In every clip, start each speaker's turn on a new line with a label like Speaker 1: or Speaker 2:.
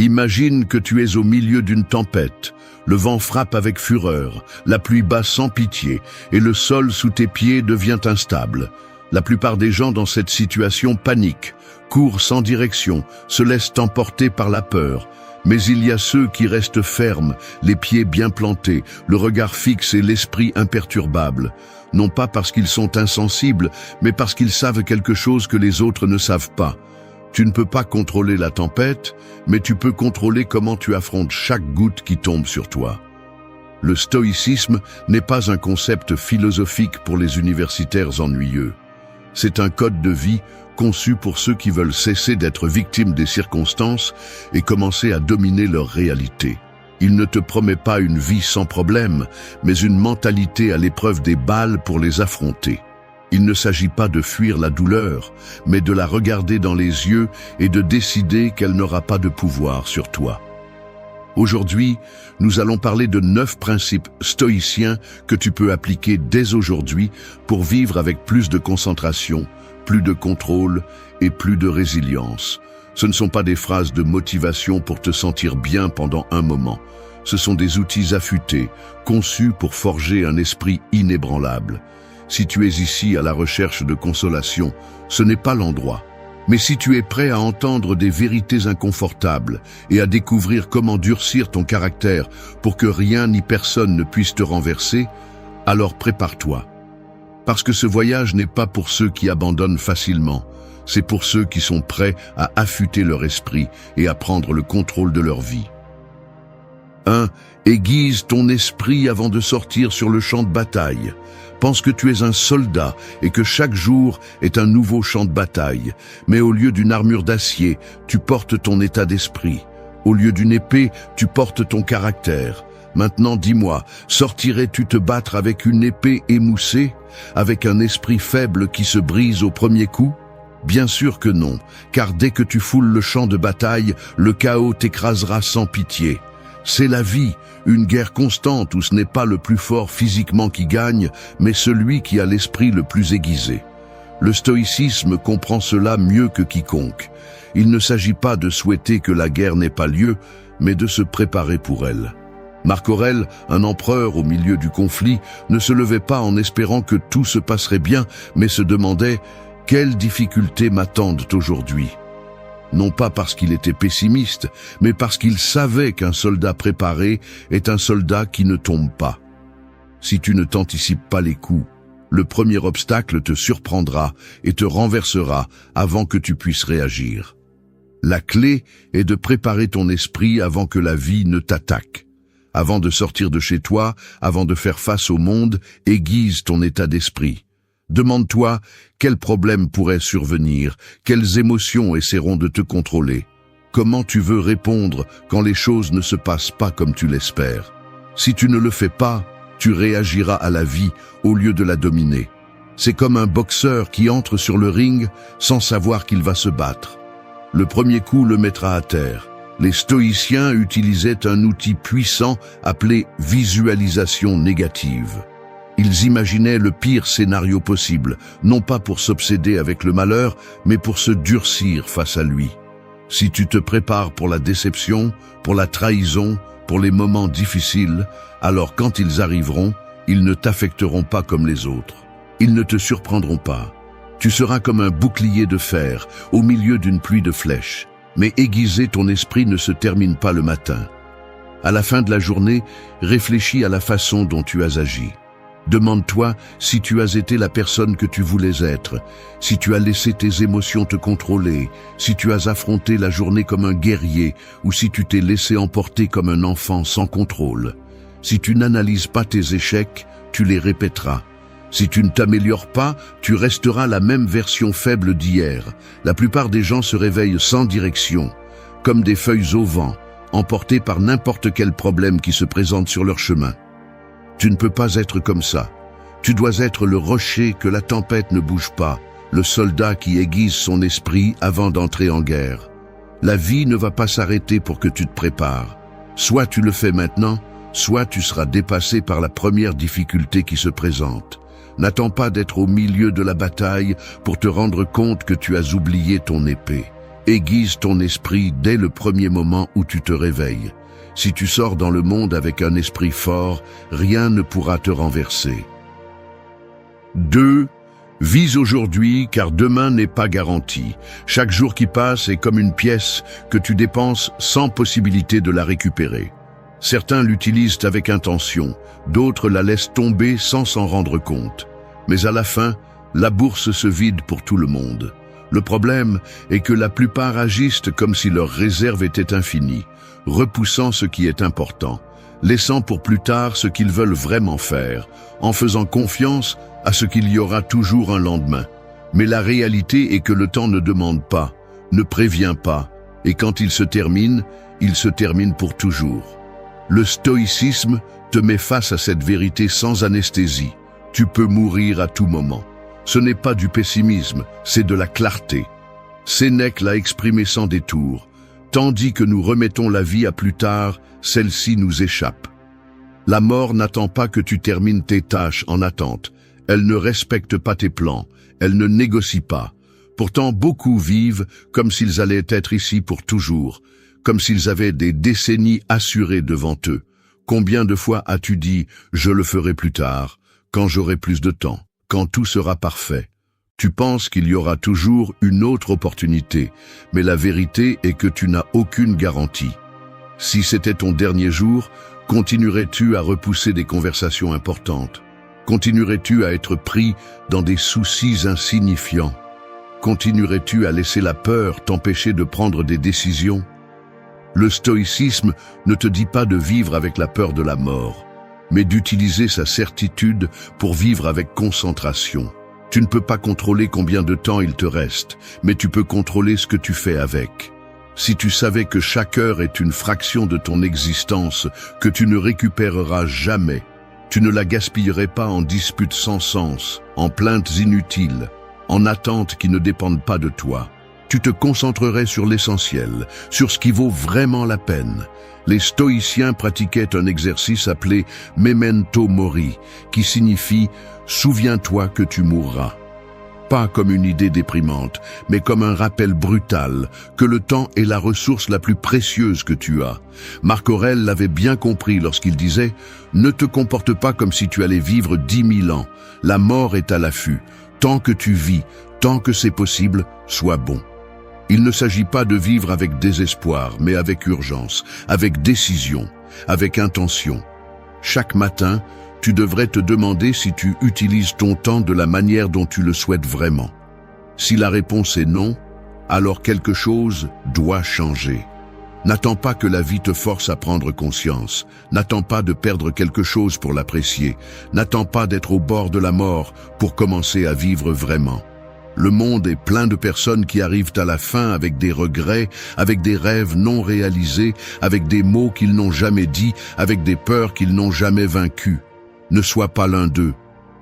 Speaker 1: Imagine que tu es au milieu d'une tempête. Le vent frappe avec fureur, la pluie bat sans pitié et le sol sous tes pieds devient instable. La plupart des gens dans cette situation paniquent, courent sans direction, se laissent emporter par la peur. Mais il y a ceux qui restent fermes, les pieds bien plantés, le regard fixe et l'esprit imperturbable. Non pas parce qu'ils sont insensibles, mais parce qu'ils savent quelque chose que les autres ne savent pas. Tu ne peux pas contrôler la tempête, mais tu peux contrôler comment tu affrontes chaque goutte qui tombe sur toi. Le stoïcisme n'est pas un concept philosophique pour les universitaires ennuyeux. C'est un code de vie conçu pour ceux qui veulent cesser d'être victimes des circonstances et commencer à dominer leur réalité. Il ne te promet pas une vie sans problème, mais une mentalité à l'épreuve des balles pour les affronter. Il ne s'agit pas de fuir la douleur, mais de la regarder dans les yeux et de décider qu'elle n'aura pas de pouvoir sur toi. Aujourd'hui, nous allons parler de 9 principes stoïciens que tu peux appliquer dès aujourd'hui pour vivre avec plus de concentration, plus de contrôle et plus de résilience. Ce ne sont pas des phrases de motivation pour te sentir bien pendant un moment. Ce sont des outils affûtés, conçus pour forger un esprit inébranlable. Si tu es ici à la recherche de consolation, ce n'est pas l'endroit. Mais si tu es prêt à entendre des vérités inconfortables et à découvrir comment durcir ton caractère pour que rien ni personne ne puisse te renverser, alors prépare-toi. Parce que ce voyage n'est pas pour ceux qui abandonnent facilement, c'est pour ceux qui sont prêts à affûter leur esprit et à prendre le contrôle de leur vie. 1. Aiguise ton esprit avant de sortir sur le champ de bataille. Pense que tu es un soldat et que chaque jour est un nouveau champ de bataille. Mais au lieu d'une armure d'acier, tu portes ton état d'esprit. Au lieu d'une épée, tu portes ton caractère. Maintenant, dis-moi, sortirais-tu te battre avec une épée émoussée, avec un esprit faible qui se brise au premier coup? Bien sûr que non, car dès que tu foules le champ de bataille, le chaos t'écrasera sans pitié. C'est la vie, une guerre constante où ce n'est pas le plus fort physiquement qui gagne, mais celui qui a l'esprit le plus aiguisé. Le stoïcisme comprend cela mieux que quiconque. Il ne s'agit pas de souhaiter que la guerre n'ait pas lieu, mais de se préparer pour elle. Marc Aurèle, un empereur au milieu du conflit, ne se levait pas en espérant que tout se passerait bien, mais se demandait « Quelles difficultés m'attendent aujourd'hui ?» Non pas parce qu'il était pessimiste, mais parce qu'il savait qu'un soldat préparé est un soldat qui ne tombe pas. Si tu ne t'anticipes pas les coups, le premier obstacle te surprendra et te renversera avant que tu puisses réagir. La clé est de préparer ton esprit avant que la vie ne t'attaque. Avant de sortir de chez toi, avant de faire face au monde, aiguise ton état d'esprit. Demande-toi quels problèmes pourraient survenir, quelles émotions essaieront de te contrôler. Comment tu veux répondre quand les choses ne se passent pas comme tu l'espères? Si tu ne le fais pas, tu réagiras à la vie au lieu de la dominer. C'est comme un boxeur qui entre sur le ring sans savoir qu'il va se battre. Le premier coup le mettra à terre. Les stoïciens utilisaient un outil puissant appelé visualisation négative. Ils imaginaient le pire scénario possible, non pas pour s'obséder avec le malheur, mais pour se durcir face à lui. Si tu te prépares pour la déception, pour la trahison, pour les moments difficiles, alors quand ils arriveront, ils ne t'affecteront pas comme les autres. Ils ne te surprendront pas. Tu seras comme un bouclier de fer, au milieu d'une pluie de flèches. Mais aiguiser ton esprit ne se termine pas le matin. À la fin de la journée, réfléchis à la façon dont tu as agi. Demande-toi si tu as été la personne que tu voulais être, si tu as laissé tes émotions te contrôler, si tu as affronté la journée comme un guerrier ou si tu t'es laissé emporter comme un enfant sans contrôle. Si tu n'analyses pas tes échecs, tu les répéteras. Si tu ne t'améliores pas, tu resteras la même version faible d'hier. La plupart des gens se réveillent sans direction, comme des feuilles au vent, emportés par n'importe quel problème qui se présente sur leur chemin. Tu ne peux pas être comme ça. Tu dois être le rocher que la tempête ne bouge pas, le soldat qui aiguise son esprit avant d'entrer en guerre. La vie ne va pas s'arrêter pour que tu te prépares. Soit tu le fais maintenant, soit tu seras dépassé par la première difficulté qui se présente. N'attends pas d'être au milieu de la bataille pour te rendre compte que tu as oublié ton épée. Aiguise ton esprit dès le premier moment où tu te réveilles. Si tu sors dans le monde avec un esprit fort, rien ne pourra te renverser. 2. Vise aujourd'hui car demain n'est pas garanti. Chaque jour qui passe est comme une pièce que tu dépenses sans possibilité de la récupérer. Certains l'utilisent avec intention, d'autres la laissent tomber sans s'en rendre compte. Mais à la fin, la bourse se vide pour tout le monde. Le problème est que la plupart agissent comme si leur réserve était infinie, repoussant ce qui est important, laissant pour plus tard ce qu'ils veulent vraiment faire, en faisant confiance à ce qu'il y aura toujours un lendemain. Mais la réalité est que le temps ne demande pas, ne prévient pas, et quand il se termine pour toujours. Le stoïcisme te met face à cette vérité sans anesthésie. Tu peux mourir à tout moment. Ce n'est pas du pessimisme, c'est de la clarté. Sénèque l'a exprimé sans détour. Tandis que nous remettons la vie à plus tard, celle-ci nous échappe. La mort n'attend pas que tu termines tes tâches en attente. Elle ne respecte pas tes plans. Elle ne négocie pas. Pourtant, beaucoup vivent comme s'ils allaient être ici pour toujours, comme s'ils avaient des décennies assurées devant eux. Combien de fois as-tu dit « je le ferai plus tard », quand j'aurai plus de temps, quand tout sera parfait? Tu penses qu'il y aura toujours une autre opportunité, mais la vérité est que tu n'as aucune garantie. Si c'était ton dernier jour, continuerais-tu à repousser des conversations importantes? Continuerais-tu à être pris dans des soucis insignifiants? Continuerais-tu à laisser la peur t'empêcher de prendre des décisions? Le stoïcisme ne te dit pas de vivre avec la peur de la mort, mais d'utiliser sa certitude pour vivre avec concentration. Tu ne peux pas contrôler combien de temps il te reste, mais tu peux contrôler ce que tu fais avec. Si tu savais que chaque heure est une fraction de ton existence, que tu ne récupéreras jamais, tu ne la gaspillerais pas en disputes sans sens, en plaintes inutiles, en attentes qui ne dépendent pas de toi. Tu te concentrerais sur l'essentiel, sur ce qui vaut vraiment la peine. Les stoïciens pratiquaient un exercice appelé « memento mori », qui signifie « souviens-toi que tu mourras ». Pas comme une idée déprimante, mais comme un rappel brutal que le temps est la ressource la plus précieuse que tu as. Marc Aurèle l'avait bien compris lorsqu'il disait « Ne te comporte pas comme si tu allais vivre 10 000 ans. La mort est à l'affût. Tant que tu vis, tant que c'est possible, sois bon. » Il ne s'agit pas de vivre avec désespoir, mais avec urgence, avec décision, avec intention. Chaque matin, tu devrais te demander si tu utilises ton temps de la manière dont tu le souhaites vraiment. Si la réponse est non, alors quelque chose doit changer. N'attends pas que la vie te force à prendre conscience. N'attends pas de perdre quelque chose pour l'apprécier. N'attends pas d'être au bord de la mort pour commencer à vivre vraiment. Le monde est plein de personnes qui arrivent à la fin avec des regrets, avec des rêves non réalisés, avec des mots qu'ils n'ont jamais dits, avec des peurs qu'ils n'ont jamais vaincues. Ne sois pas l'un d'eux.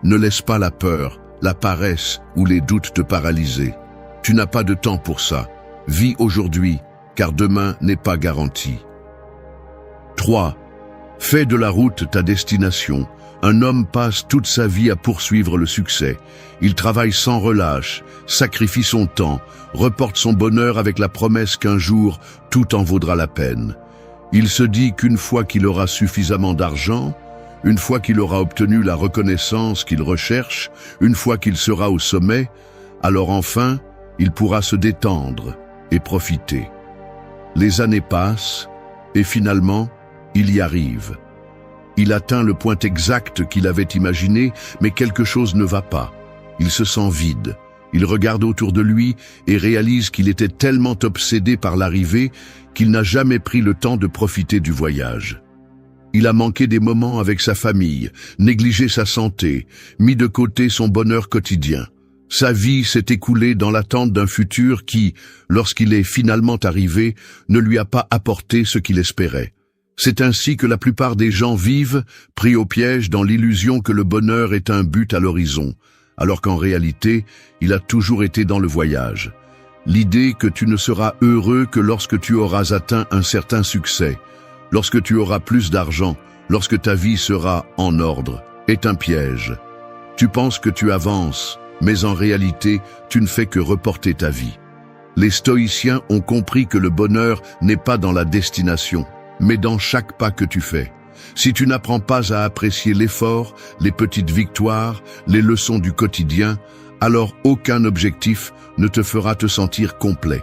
Speaker 1: Ne laisse pas la peur, la paresse ou les doutes te paralyser. Tu n'as pas de temps pour ça. Vis aujourd'hui, car demain n'est pas garanti. 3. Fais de la route ta destination. Un homme passe toute sa vie à poursuivre le succès. Il travaille sans relâche, sacrifie son temps, reporte son bonheur avec la promesse qu'un jour, tout en vaudra la peine. Il se dit qu'une fois qu'il aura suffisamment d'argent, une fois qu'il aura obtenu la reconnaissance qu'il recherche, une fois qu'il sera au sommet, alors enfin, il pourra se détendre et profiter. Les années passent et finalement, il y arrive. Il atteint le point exact qu'il avait imaginé, mais quelque chose ne va pas. Il se sent vide. Il regarde autour de lui et réalise qu'il était tellement obsédé par l'arrivée qu'il n'a jamais pris le temps de profiter du voyage. Il a manqué des moments avec sa famille, négligé sa santé, mis de côté son bonheur quotidien. Sa vie s'est écoulée dans l'attente d'un futur qui, lorsqu'il est finalement arrivé, ne lui a pas apporté ce qu'il espérait. C'est ainsi que la plupart des gens vivent, pris au piège dans l'illusion que le bonheur est un but à l'horizon, alors qu'en réalité, il a toujours été dans le voyage. L'idée que tu ne seras heureux que lorsque tu auras atteint un certain succès, lorsque tu auras plus d'argent, lorsque ta vie sera en ordre, est un piège. Tu penses que tu avances, mais en réalité, tu ne fais que reporter ta vie. Les stoïciens ont compris que le bonheur n'est pas dans la destination, mais dans chaque pas que tu fais. Si tu n'apprends pas à apprécier l'effort, les petites victoires, les leçons du quotidien, alors aucun objectif ne te fera te sentir complet.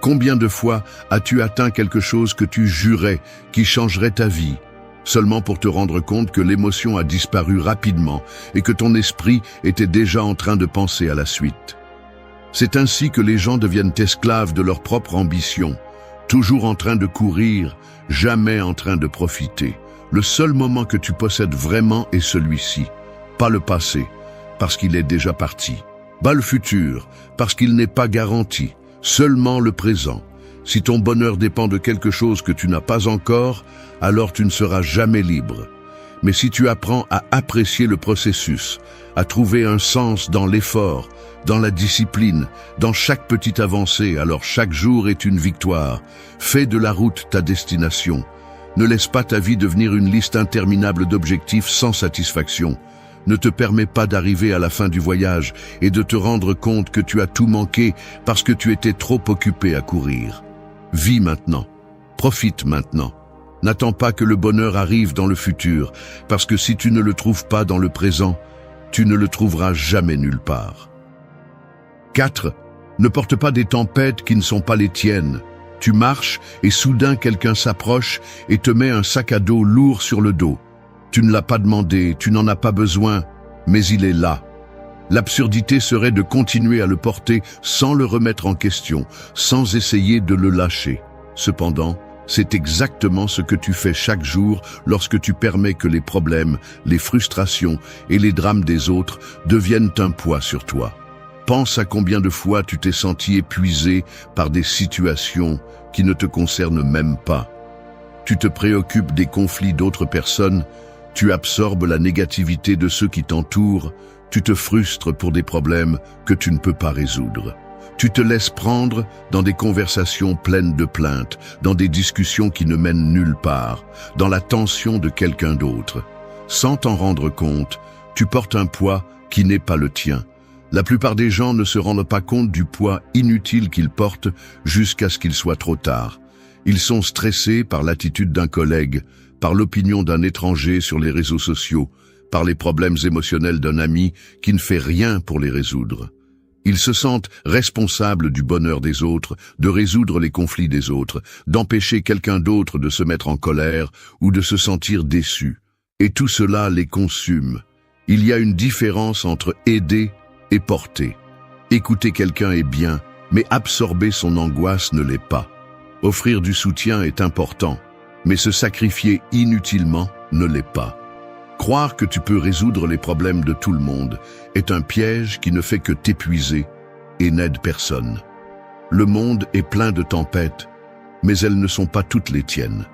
Speaker 1: Combien de fois as-tu atteint quelque chose que tu jurais qui changerait ta vie, seulement pour te rendre compte que l'émotion a disparu rapidement et que ton esprit était déjà en train de penser à la suite? C'est ainsi que les gens deviennent esclaves de leur propre ambition, toujours en train de courir, jamais en train de profiter. Le seul moment que tu possèdes vraiment est celui-ci, pas le passé, parce qu'il est déjà parti, pas le futur, parce qu'il n'est pas garanti, seulement le présent. Si ton bonheur dépend de quelque chose que tu n'as pas encore, alors tu ne seras jamais libre. Mais si tu apprends à apprécier le processus, à trouver un sens dans l'effort, dans la discipline, dans chaque petite avancée, alors chaque jour est une victoire. Fais de la route ta destination. Ne laisse pas ta vie devenir une liste interminable d'objectifs sans satisfaction. Ne te permets pas d'arriver à la fin du voyage et de te rendre compte que tu as tout manqué parce que tu étais trop occupé à courir. Vis maintenant. Profite maintenant. N'attends pas que le bonheur arrive dans le futur, parce que si tu ne le trouves pas dans le présent, tu ne le trouveras jamais nulle part. 4. Ne porte pas des tempêtes qui ne sont pas les tiennes. Tu marches et soudain quelqu'un s'approche et te met un sac à dos lourd sur le dos. Tu ne l'as pas demandé, tu n'en as pas besoin, mais il est là. L'absurdité serait de continuer à le porter sans le remettre en question, sans essayer de le lâcher. Cependant, c'est exactement ce que tu fais chaque jour lorsque tu permets que les problèmes, les frustrations et les drames des autres deviennent un poids sur toi. Pense à combien de fois tu t'es senti épuisé par des situations qui ne te concernent même pas. Tu te préoccupes des conflits d'autres personnes, tu absorbes la négativité de ceux qui t'entourent, tu te frustres pour des problèmes que tu ne peux pas résoudre. Tu te laisses prendre dans des conversations pleines de plaintes, dans des discussions qui ne mènent nulle part, dans la tension de quelqu'un d'autre. Sans t'en rendre compte, tu portes un poids qui n'est pas le tien. La plupart des gens ne se rendent pas compte du poids inutile qu'ils portent jusqu'à ce qu'il soit trop tard. Ils sont stressés par l'attitude d'un collègue, par l'opinion d'un étranger sur les réseaux sociaux, par les problèmes émotionnels d'un ami qui ne fait rien pour les résoudre. Ils se sentent responsables du bonheur des autres, de résoudre les conflits des autres, d'empêcher quelqu'un d'autre de se mettre en colère ou de se sentir déçu. Et tout cela les consume. Il y a une différence entre aider et porter. Écouter quelqu'un est bien, mais absorber son angoisse ne l'est pas. Offrir du soutien est important, mais se sacrifier inutilement ne l'est pas. Croire que tu peux résoudre les problèmes de tout le monde est un piège qui ne fait que t'épuiser et n'aide personne. Le monde est plein de tempêtes, mais elles ne sont pas toutes les tiennes.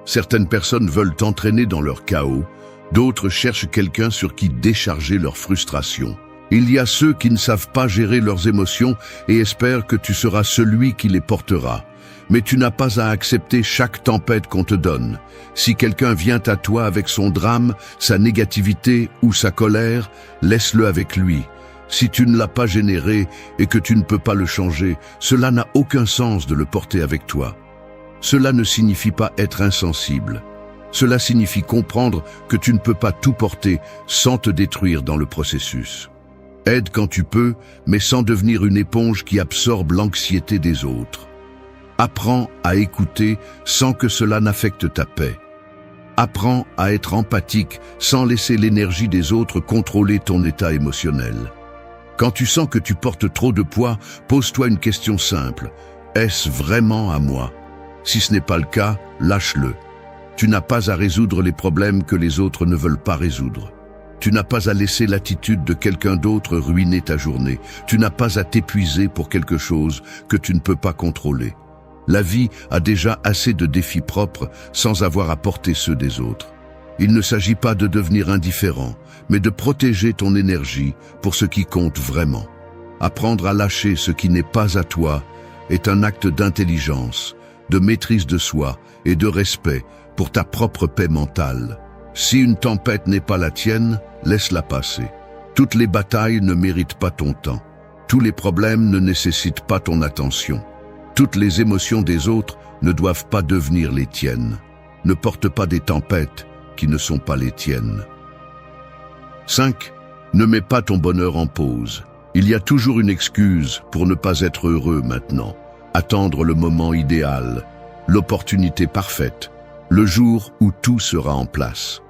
Speaker 1: Certaines personnes veulent t'entraîner dans leur chaos, d'autres cherchent quelqu'un sur qui décharger leur frustration. Il y a ceux qui ne savent pas gérer leurs émotions et espèrent que tu seras celui qui les portera. Mais tu n'as pas à accepter chaque tempête qu'on te donne. Si quelqu'un vient à toi avec son drame, sa négativité ou sa colère, laisse-le avec lui. Si tu ne l'as pas généré et que tu ne peux pas le changer, cela n'a aucun sens de le porter avec toi. Cela ne signifie pas être insensible. Cela signifie comprendre que tu ne peux pas tout porter sans te détruire dans le processus. Aide quand tu peux, mais sans devenir une éponge qui absorbe l'anxiété des autres. Apprends à écouter sans que cela n'affecte ta paix. Apprends à être empathique sans laisser l'énergie des autres contrôler ton état émotionnel. Quand tu sens que tu portes trop de poids, pose-toi une question simple. Est-ce vraiment à moi? Si ce n'est pas le cas, lâche-le. Tu n'as pas à résoudre les problèmes que les autres ne veulent pas résoudre. Tu n'as pas à laisser l'attitude de quelqu'un d'autre ruiner ta journée. Tu n'as pas à t'épuiser pour quelque chose que tu ne peux pas contrôler. La vie a déjà assez de défis propres sans avoir à porter ceux des autres. Il ne s'agit pas de devenir indifférent, mais de protéger ton énergie pour ce qui compte vraiment. Apprendre à lâcher ce qui n'est pas à toi est un acte d'intelligence, de maîtrise de soi et de respect pour ta propre paix mentale. Si une tempête n'est pas la tienne, laisse-la passer. Toutes les batailles ne méritent pas ton temps. Tous les problèmes ne nécessitent pas ton attention. Toutes les émotions des autres ne doivent pas devenir les tiennes. Ne porte pas des tempêtes qui ne sont pas les tiennes. 5. Ne mets pas ton bonheur en pause. Il y a toujours une excuse pour ne pas être heureux maintenant. Attendre le moment idéal, l'opportunité parfaite, le jour où tout sera en place.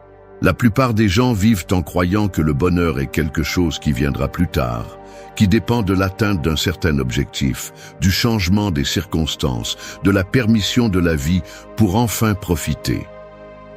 Speaker 1: La plupart des gens vivent en croyant que le bonheur est quelque chose qui viendra plus tard, qui dépend de l'atteinte d'un certain objectif, du changement des circonstances, de la permission de la vie pour enfin profiter.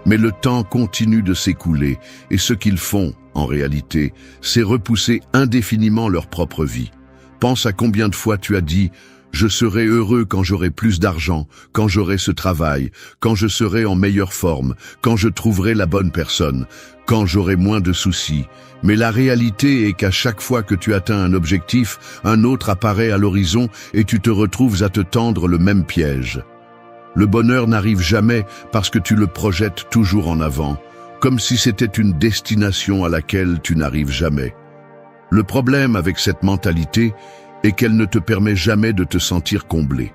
Speaker 1: Mais le temps continue de s'écouler et ce qu'ils font, en réalité, c'est repousser indéfiniment leur propre vie. Pense à combien de fois tu as dit « Je serai heureux quand j'aurai plus d'argent, quand j'aurai ce travail, quand je serai en meilleure forme, quand je trouverai la bonne personne, quand j'aurai moins de soucis. » Mais la réalité est qu'à chaque fois que tu atteins un objectif, un autre apparaît à l'horizon et tu te retrouves à te tendre le même piège. Le bonheur n'arrive jamais parce que tu le projettes toujours en avant, comme si c'était une destination à laquelle tu n'arrives jamais. Le problème avec cette mentalité est qu'elle ne te permet jamais de te sentir comblé.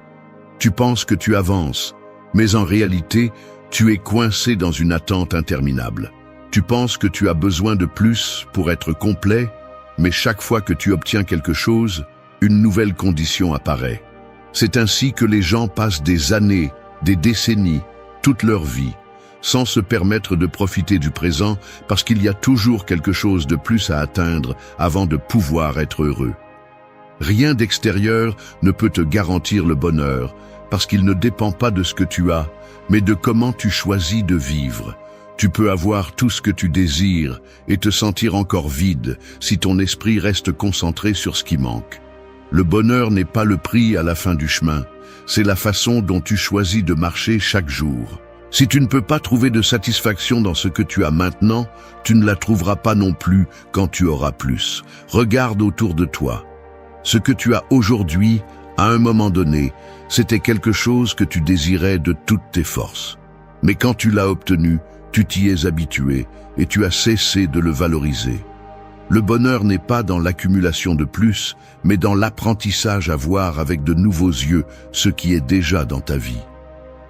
Speaker 1: Tu penses que tu avances, mais en réalité, tu es coincé dans une attente interminable. Tu penses que tu as besoin de plus pour être complet, mais chaque fois que tu obtiens quelque chose, une nouvelle condition apparaît. C'est ainsi que les gens passent des années, des décennies, toute leur vie, sans se permettre de profiter du présent parce qu'il y a toujours quelque chose de plus à atteindre avant de pouvoir être heureux. Rien d'extérieur ne peut te garantir le bonheur parce qu'il ne dépend pas de ce que tu as, mais de comment tu choisis de vivre. Tu peux avoir tout ce que tu désires et te sentir encore vide si ton esprit reste concentré sur ce qui manque. Le bonheur n'est pas le prix à la fin du chemin, c'est la façon dont tu choisis de marcher chaque jour. Si tu ne peux pas trouver de satisfaction dans ce que tu as maintenant, tu ne la trouveras pas non plus quand tu auras plus. Regarde autour de toi. Ce que tu as aujourd'hui, à un moment donné, c'était quelque chose que tu désirais de toutes tes forces. Mais quand tu l'as obtenu, tu t'y es habitué et tu as cessé de le valoriser. Le bonheur n'est pas dans l'accumulation de plus, mais dans l'apprentissage à voir avec de nouveaux yeux ce qui est déjà dans ta vie.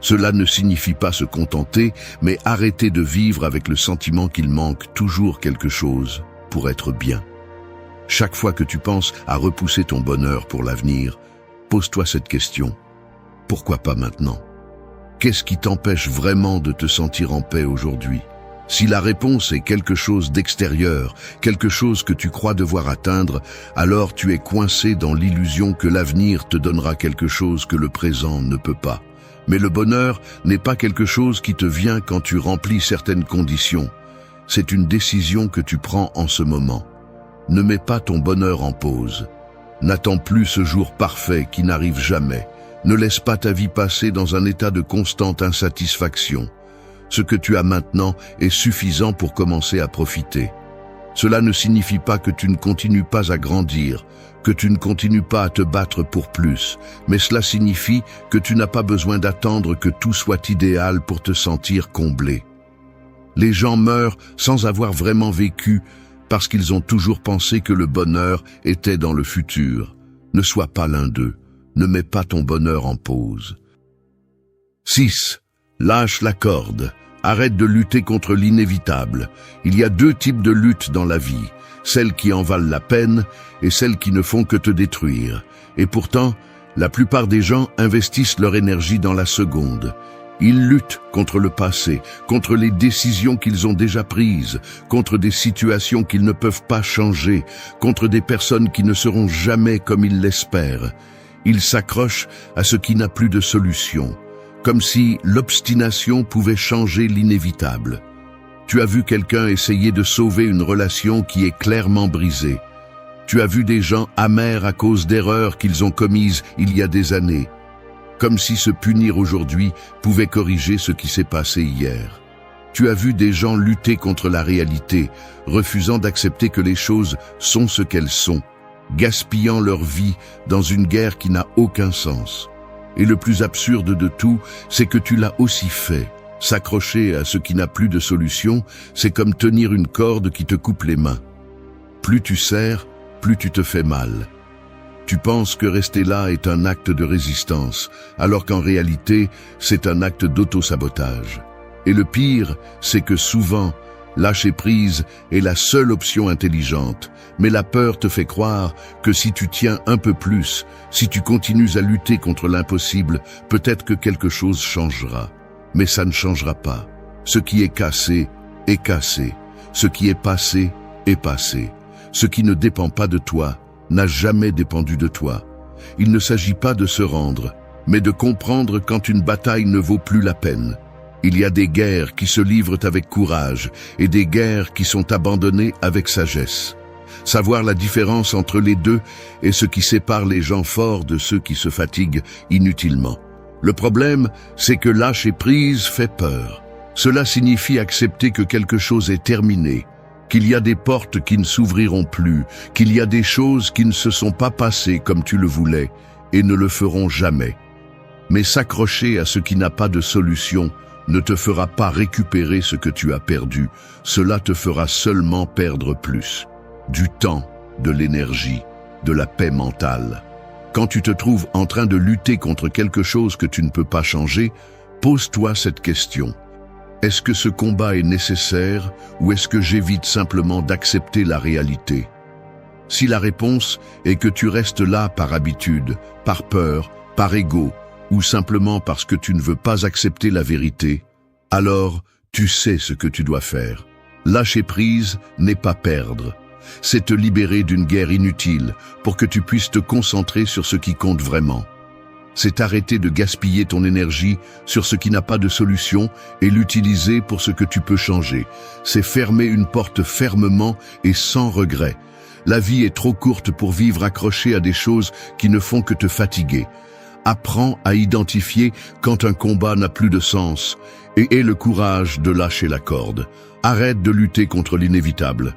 Speaker 1: Cela ne signifie pas se contenter, mais arrêter de vivre avec le sentiment qu'il manque toujours quelque chose pour être bien. Chaque fois que tu penses à repousser ton bonheur pour l'avenir, pose-toi cette question. Pourquoi pas maintenant? Qu'est-ce qui t'empêche vraiment de te sentir en paix aujourd'hui? Si la réponse est quelque chose d'extérieur, quelque chose que tu crois devoir atteindre, alors tu es coincé dans l'illusion que l'avenir te donnera quelque chose que le présent ne peut pas. Mais le bonheur n'est pas quelque chose qui te vient quand tu remplis certaines conditions. C'est une décision que tu prends en ce moment. Ne mets pas ton bonheur en pause. N'attends plus ce jour parfait qui n'arrive jamais. Ne laisse pas ta vie passer dans un état de constante insatisfaction. Ce que tu as maintenant est suffisant pour commencer à profiter. Cela ne signifie pas que tu ne continues pas à grandir, que tu ne continues pas à te battre pour plus, mais cela signifie que tu n'as pas besoin d'attendre que tout soit idéal pour te sentir comblé. Les gens meurent sans avoir vraiment vécu parce qu'ils ont toujours pensé que le bonheur était dans le futur. Ne sois pas l'un d'eux. Ne mets pas ton bonheur en pause. 6. Lâche la corde. Arrête de lutter contre l'inévitable. Il y a 2 types de luttes dans la vie, celles qui en valent la peine et celles qui ne font que te détruire. Et pourtant, la plupart des gens investissent leur énergie dans la seconde. Ils luttent contre le passé, contre les décisions qu'ils ont déjà prises, contre des situations qu'ils ne peuvent pas changer, contre des personnes qui ne seront jamais comme ils l'espèrent. Ils s'accrochent à ce qui n'a plus de solution, comme si l'obstination pouvait changer l'inévitable. Tu as vu quelqu'un essayer de sauver une relation qui est clairement brisée. Tu as vu des gens amers à cause d'erreurs qu'ils ont commises il y a des années, comme si se punir aujourd'hui pouvait corriger ce qui s'est passé hier. Tu as vu des gens lutter contre la réalité, refusant d'accepter que les choses sont ce qu'elles sont, gaspillant leur vie dans une guerre qui n'a aucun sens. Et le plus absurde de tout, c'est que tu l'as aussi fait. S'accrocher à ce qui n'a plus de solution, c'est comme tenir une corde qui te coupe les mains. Plus tu serres, plus tu te fais mal. Tu penses que rester là est un acte de résistance, alors qu'en réalité, c'est un acte d'auto-sabotage. Et le pire, c'est que souvent, lâcher prise est la seule option intelligente, mais la peur te fait croire que si tu tiens un peu plus, si tu continues à lutter contre l'impossible, peut-être que quelque chose changera. Mais ça ne changera pas. Ce qui est cassé est cassé. Ce qui est passé est passé. Ce qui ne dépend pas de toi n'a jamais dépendu de toi. Il ne s'agit pas de se rendre, mais de comprendre quand une bataille ne vaut plus la peine. Il y a des guerres qui se livrent avec courage et des guerres qui sont abandonnées avec sagesse. Savoir la différence entre les deux est ce qui sépare les gens forts de ceux qui se fatiguent inutilement. Le problème, c'est que lâcher prise fait peur. Cela signifie accepter que quelque chose est terminé, qu'il y a des portes qui ne s'ouvriront plus, qu'il y a des choses qui ne se sont pas passées comme tu le voulais et ne le feront jamais. Mais s'accrocher à ce qui n'a pas de solution ne te fera pas récupérer ce que tu as perdu, cela te fera seulement perdre plus. Du temps, de l'énergie, de la paix mentale. Quand tu te trouves en train de lutter contre quelque chose que tu ne peux pas changer, pose-toi cette question. Est-ce que ce combat est nécessaire ou est-ce que j'évite simplement d'accepter la réalité? Si la réponse est que tu restes là par habitude, par peur, par ego, ou simplement parce que tu ne veux pas accepter la vérité, alors tu sais ce que tu dois faire. Lâcher prise n'est pas perdre. C'est te libérer d'une guerre inutile pour que tu puisses te concentrer sur ce qui compte vraiment. C'est arrêter de gaspiller ton énergie sur ce qui n'a pas de solution et l'utiliser pour ce que tu peux changer. C'est fermer une porte fermement et sans regret. La vie est trop courte pour vivre accroché à des choses qui ne font que te fatiguer. Apprends à identifier quand un combat n'a plus de sens et aie le courage de lâcher la corde. Arrête de lutter contre l'inévitable.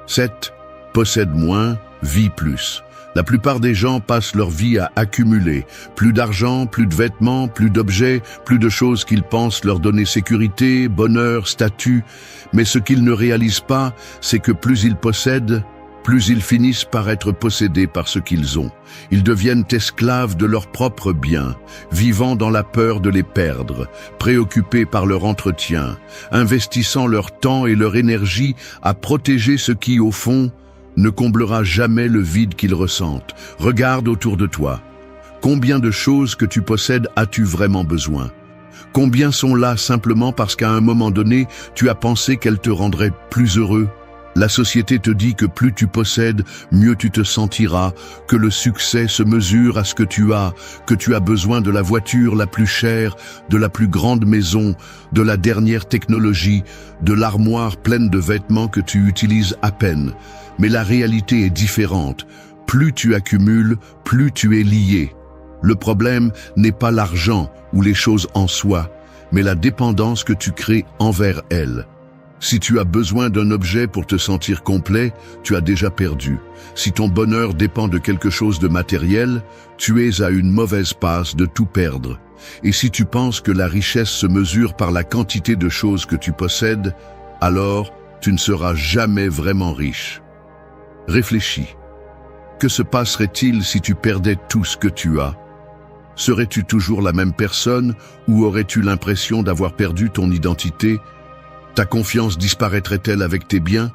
Speaker 1: 7. Possède moins, vis plus. La plupart des gens passent leur vie à accumuler. Plus d'argent, plus de vêtements, plus d'objets, plus de choses qu'ils pensent leur donner sécurité, bonheur, statut. Mais ce qu'ils ne réalisent pas, c'est que plus ils possèdent, plus ils finissent par être possédés par ce qu'ils ont. Ils deviennent esclaves de leurs propres biens, vivant dans la peur de les perdre, préoccupés par leur entretien, investissant leur temps et leur énergie à protéger ce qui, au fond, ne comblera jamais le vide qu'ils ressentent. Regarde autour de toi. Combien de choses que tu possèdes as-tu vraiment besoin? Combien sont là simplement parce qu'à un moment donné, tu as pensé qu'elles te rendraient plus heureux? La société te dit que plus tu possèdes, mieux tu te sentiras, que le succès se mesure à ce que tu as besoin de la voiture la plus chère, de la plus grande maison, de la dernière technologie, de l'armoire pleine de vêtements que tu utilises à peine. Mais la réalité est différente. Plus tu accumules, plus tu es lié. Le problème n'est pas l'argent ou les choses en soi, mais la dépendance que tu crées envers elles. Si tu as besoin d'un objet pour te sentir complet, tu as déjà perdu. Si ton bonheur dépend de quelque chose de matériel, tu es à une mauvaise passe de tout perdre. Et si tu penses que la richesse se mesure par la quantité de choses que tu possèdes, alors tu ne seras jamais vraiment riche. Réfléchis. Que se passerait-il si tu perdais tout ce que tu as? Serais-tu toujours la même personne ou aurais-tu l'impression d'avoir perdu ton identité? Ta confiance disparaîtrait-elle avec tes biens?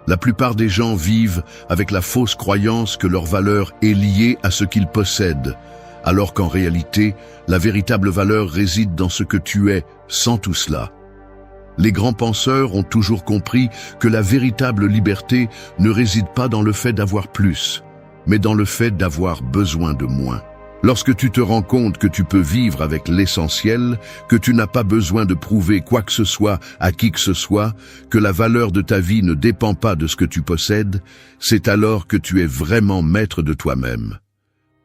Speaker 1: La plupart des gens vivent avec la fausse croyance que leur valeur est liée à ce qu'ils possèdent, alors qu'en réalité, la véritable valeur réside dans ce que tu es sans tout cela. Les grands penseurs ont toujours compris que la véritable liberté ne réside pas dans le fait d'avoir plus, mais dans le fait d'avoir besoin de moins. Lorsque tu te rends compte que tu peux vivre avec l'essentiel, que tu n'as pas besoin de prouver quoi que ce soit à qui que ce soit, que la valeur de ta vie ne dépend pas de ce que tu possèdes, c'est alors que tu es vraiment maître de toi-même.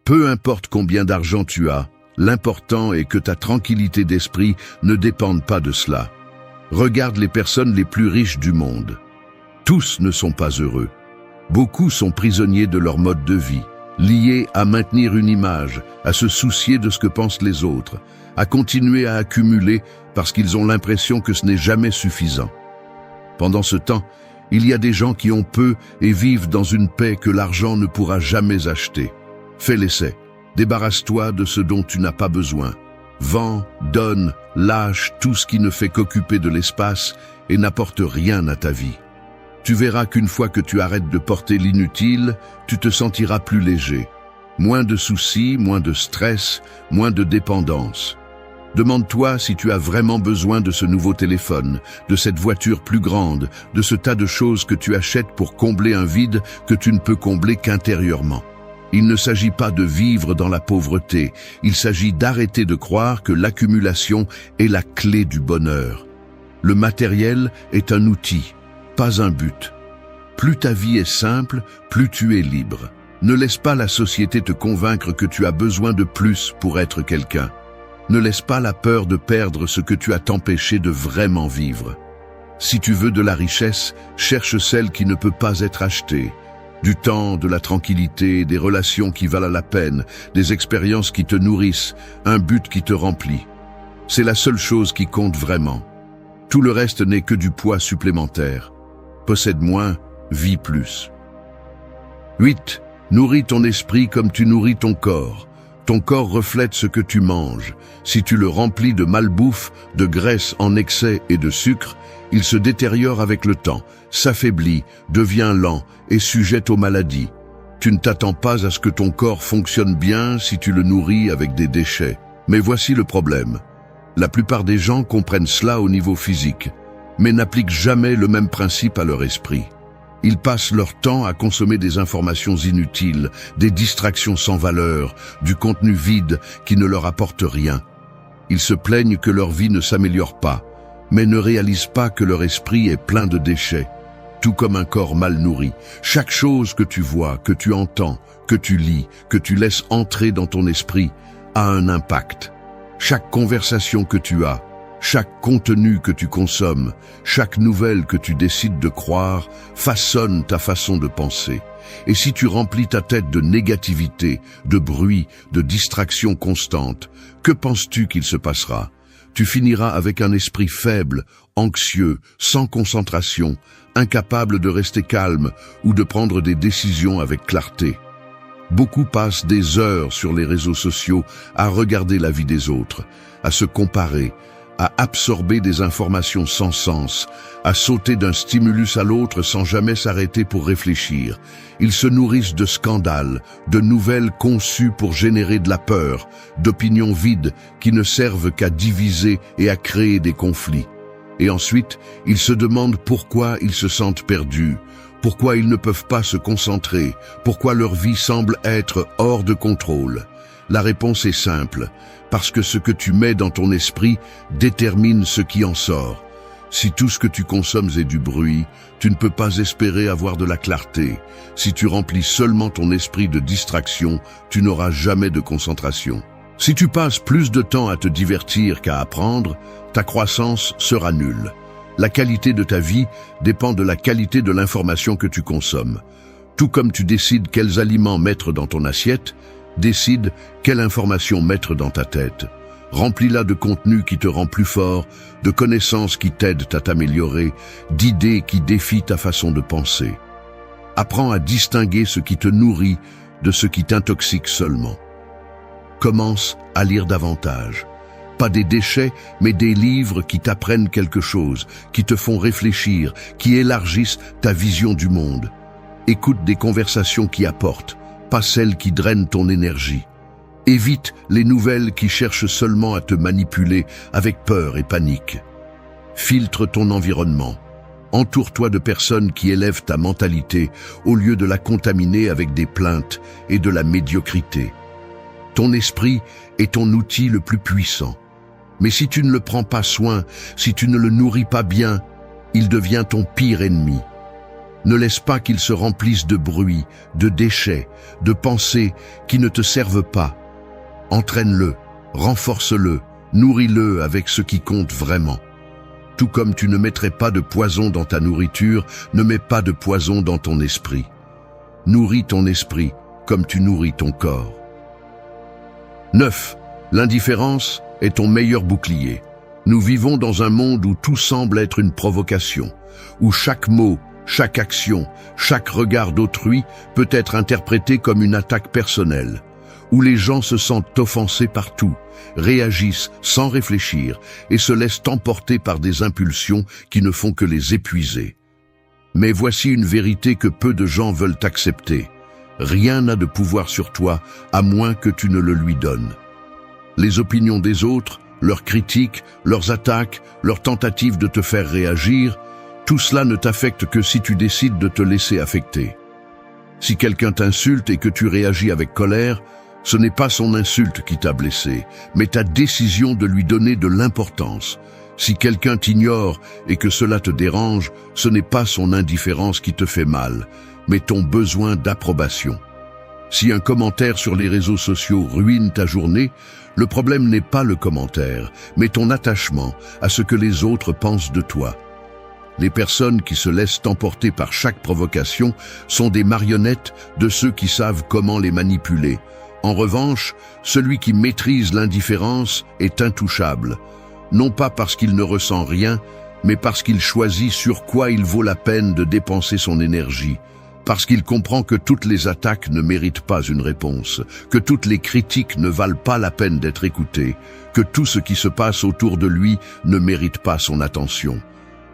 Speaker 1: Peu importe combien d'argent tu as, l'important est que ta tranquillité d'esprit ne dépende pas de cela. Regarde les personnes les plus riches du monde. Tous ne sont pas heureux. Beaucoup sont prisonniers de leur mode de vie, liés à maintenir une image, à se soucier de ce que pensent les autres, à continuer à accumuler parce qu'ils ont l'impression que ce n'est jamais suffisant. Pendant ce temps, Il y a des gens qui ont peu et vivent dans une paix que l'argent ne pourra jamais acheter. Fais l'essai. Débarrasse-toi de ce dont tu n'as pas besoin. Vends, donne, lâche tout ce qui ne fait qu'occuper de l'espace et n'apporte rien à ta vie. Tu verras qu'une fois que tu arrêtes de porter l'inutile, tu te sentiras plus léger. Moins de soucis, moins de stress, moins de dépendance. Demande-toi si tu as vraiment besoin de ce nouveau téléphone, de cette voiture plus grande, de ce tas de choses que tu achètes pour combler un vide que tu ne peux combler qu'intérieurement. Il ne s'agit pas de vivre dans la pauvreté, il s'agit d'arrêter de croire que l'accumulation est la clé du bonheur. Le matériel est un outil, pas un but. Plus ta vie est simple, plus tu es libre. Ne laisse pas la société te convaincre que tu as besoin de plus pour être quelqu'un. Ne laisse pas la peur de perdre ce que tu as t'empêché de vraiment vivre. Si tu veux de la richesse, cherche celle qui ne peut pas être achetée. Du temps, de la tranquillité, des relations qui valent la peine, des expériences qui te nourrissent, un but qui te remplit. C'est la seule chose qui compte vraiment. Tout le reste n'est que du poids supplémentaire. Possède moins, vis plus. 8. Nourris ton esprit comme tu nourris ton corps. Ton corps reflète ce que tu manges. Si tu le remplis de malbouffe, de graisse en excès et de sucre, il se détériore avec le temps, s'affaiblit, devient lent et sujet aux maladies. Tu ne t'attends pas à ce que ton corps fonctionne bien si tu le nourris avec des déchets. Mais voici le problème. La plupart des gens comprennent cela au niveau physique, mais n'appliquent jamais le même principe à leur esprit. Ils passent leur temps à consommer des informations inutiles, des distractions sans valeur, du contenu vide qui ne leur apporte rien. Ils se plaignent que leur vie ne s'améliore pas, mais ne réalisent pas que leur esprit est plein de déchets. Tout comme un corps mal nourri, chaque chose que tu vois, que tu entends, que tu lis, que tu laisses entrer dans ton esprit, a un impact. Chaque conversation que tu as, chaque contenu que tu consommes, chaque nouvelle que tu décides de croire, façonne ta façon de penser. Et si tu remplis ta tête de négativité, de bruit, de distraction constante, que penses-tu qu'il se passera ? Tu finiras avec un esprit faible, anxieux, sans concentration, incapable de rester calme ou de prendre des décisions avec clarté. Beaucoup passent des heures sur les réseaux sociaux à regarder la vie des autres, à se comparer, à absorber des informations sans sens, à sauter d'un stimulus à l'autre sans jamais s'arrêter pour réfléchir. Ils se nourrissent de scandales, de nouvelles conçues pour générer de la peur, d'opinions vides qui ne servent qu'à diviser et à créer des conflits. Et ensuite, ils se demandent pourquoi ils se sentent perdus, pourquoi ils ne peuvent pas se concentrer, pourquoi leur vie semble être hors de contrôle. La réponse est simple, parce que ce que tu mets dans ton esprit détermine ce qui en sort. Si tout ce que tu consommes est du bruit, tu ne peux pas espérer avoir de la clarté. Si tu remplis seulement ton esprit de distraction, tu n'auras jamais de concentration. Si tu passes plus de temps à te divertir qu'à apprendre, ta croissance sera nulle. La qualité de ta vie dépend de la qualité de l'information que tu consommes. Tout comme tu décides quels aliments mettre dans ton assiette, décide quelle information mettre dans ta tête. Remplis-la de contenu qui te rend plus fort, de connaissances qui t'aident à t'améliorer, d'idées qui défient ta façon de penser. Apprends à distinguer ce qui te nourrit de ce qui t'intoxique seulement. Commence à lire davantage. Pas des déchets, mais des livres qui t'apprennent quelque chose, qui te font réfléchir, qui élargissent ta vision du monde. Écoute des conversations qui apportent, pas celles qui drainent ton énergie. Évite les nouvelles qui cherchent seulement à te manipuler avec peur et panique. Filtre ton environnement. Entoure-toi de personnes qui élèvent ta mentalité au lieu de la contaminer avec des plaintes et de la médiocrité. Ton esprit est ton outil le plus puissant. Mais si tu ne le prends pas soin, si tu ne le nourris pas bien, il devient ton pire ennemi. Ne laisse pas qu'il se remplisse de bruit, de déchets, de pensées qui ne te servent pas. Entraîne-le, renforce-le, nourris-le avec ce qui compte vraiment. Tout comme tu ne mettrais pas de poison dans ta nourriture, ne mets pas de poison dans ton esprit. Nourris ton esprit comme tu nourris ton corps. 9. L'indifférence est ton meilleur bouclier. Nous vivons dans un monde où tout semble être une provocation, où chaque mot, Chaque action, chaque regard d'autrui peut être interprété comme une attaque personnelle, où les gens se sentent offensés par tout, réagissent sans réfléchir et se laissent emporter par des impulsions qui ne font que les épuiser. Mais voici une vérité que peu de gens veulent accepter. Rien n'a de pouvoir sur toi, à moins que tu ne le lui donnes. Les opinions des autres, leurs critiques, leurs attaques, leurs tentatives de te faire réagir, tout cela ne t'affecte que si tu décides de te laisser affecter. Si quelqu'un t'insulte et que tu réagis avec colère, ce n'est pas son insulte qui t'a blessé, mais ta décision de lui donner de l'importance. Si quelqu'un t'ignore et que cela te dérange, ce n'est pas son indifférence qui te fait mal, mais ton besoin d'approbation. Si un commentaire sur les réseaux sociaux ruine ta journée, le problème n'est pas le commentaire, mais ton attachement à ce que les autres pensent de toi. Les personnes qui se laissent emporter par chaque provocation sont des marionnettes de ceux qui savent comment les manipuler. En revanche, celui qui maîtrise l'indifférence est intouchable, non pas parce qu'il ne ressent rien, mais parce qu'il choisit sur quoi il vaut la peine de dépenser son énergie, parce qu'il comprend que toutes les attaques ne méritent pas une réponse, que toutes les critiques ne valent pas la peine d'être écoutées, que tout ce qui se passe autour de lui ne mérite pas son attention.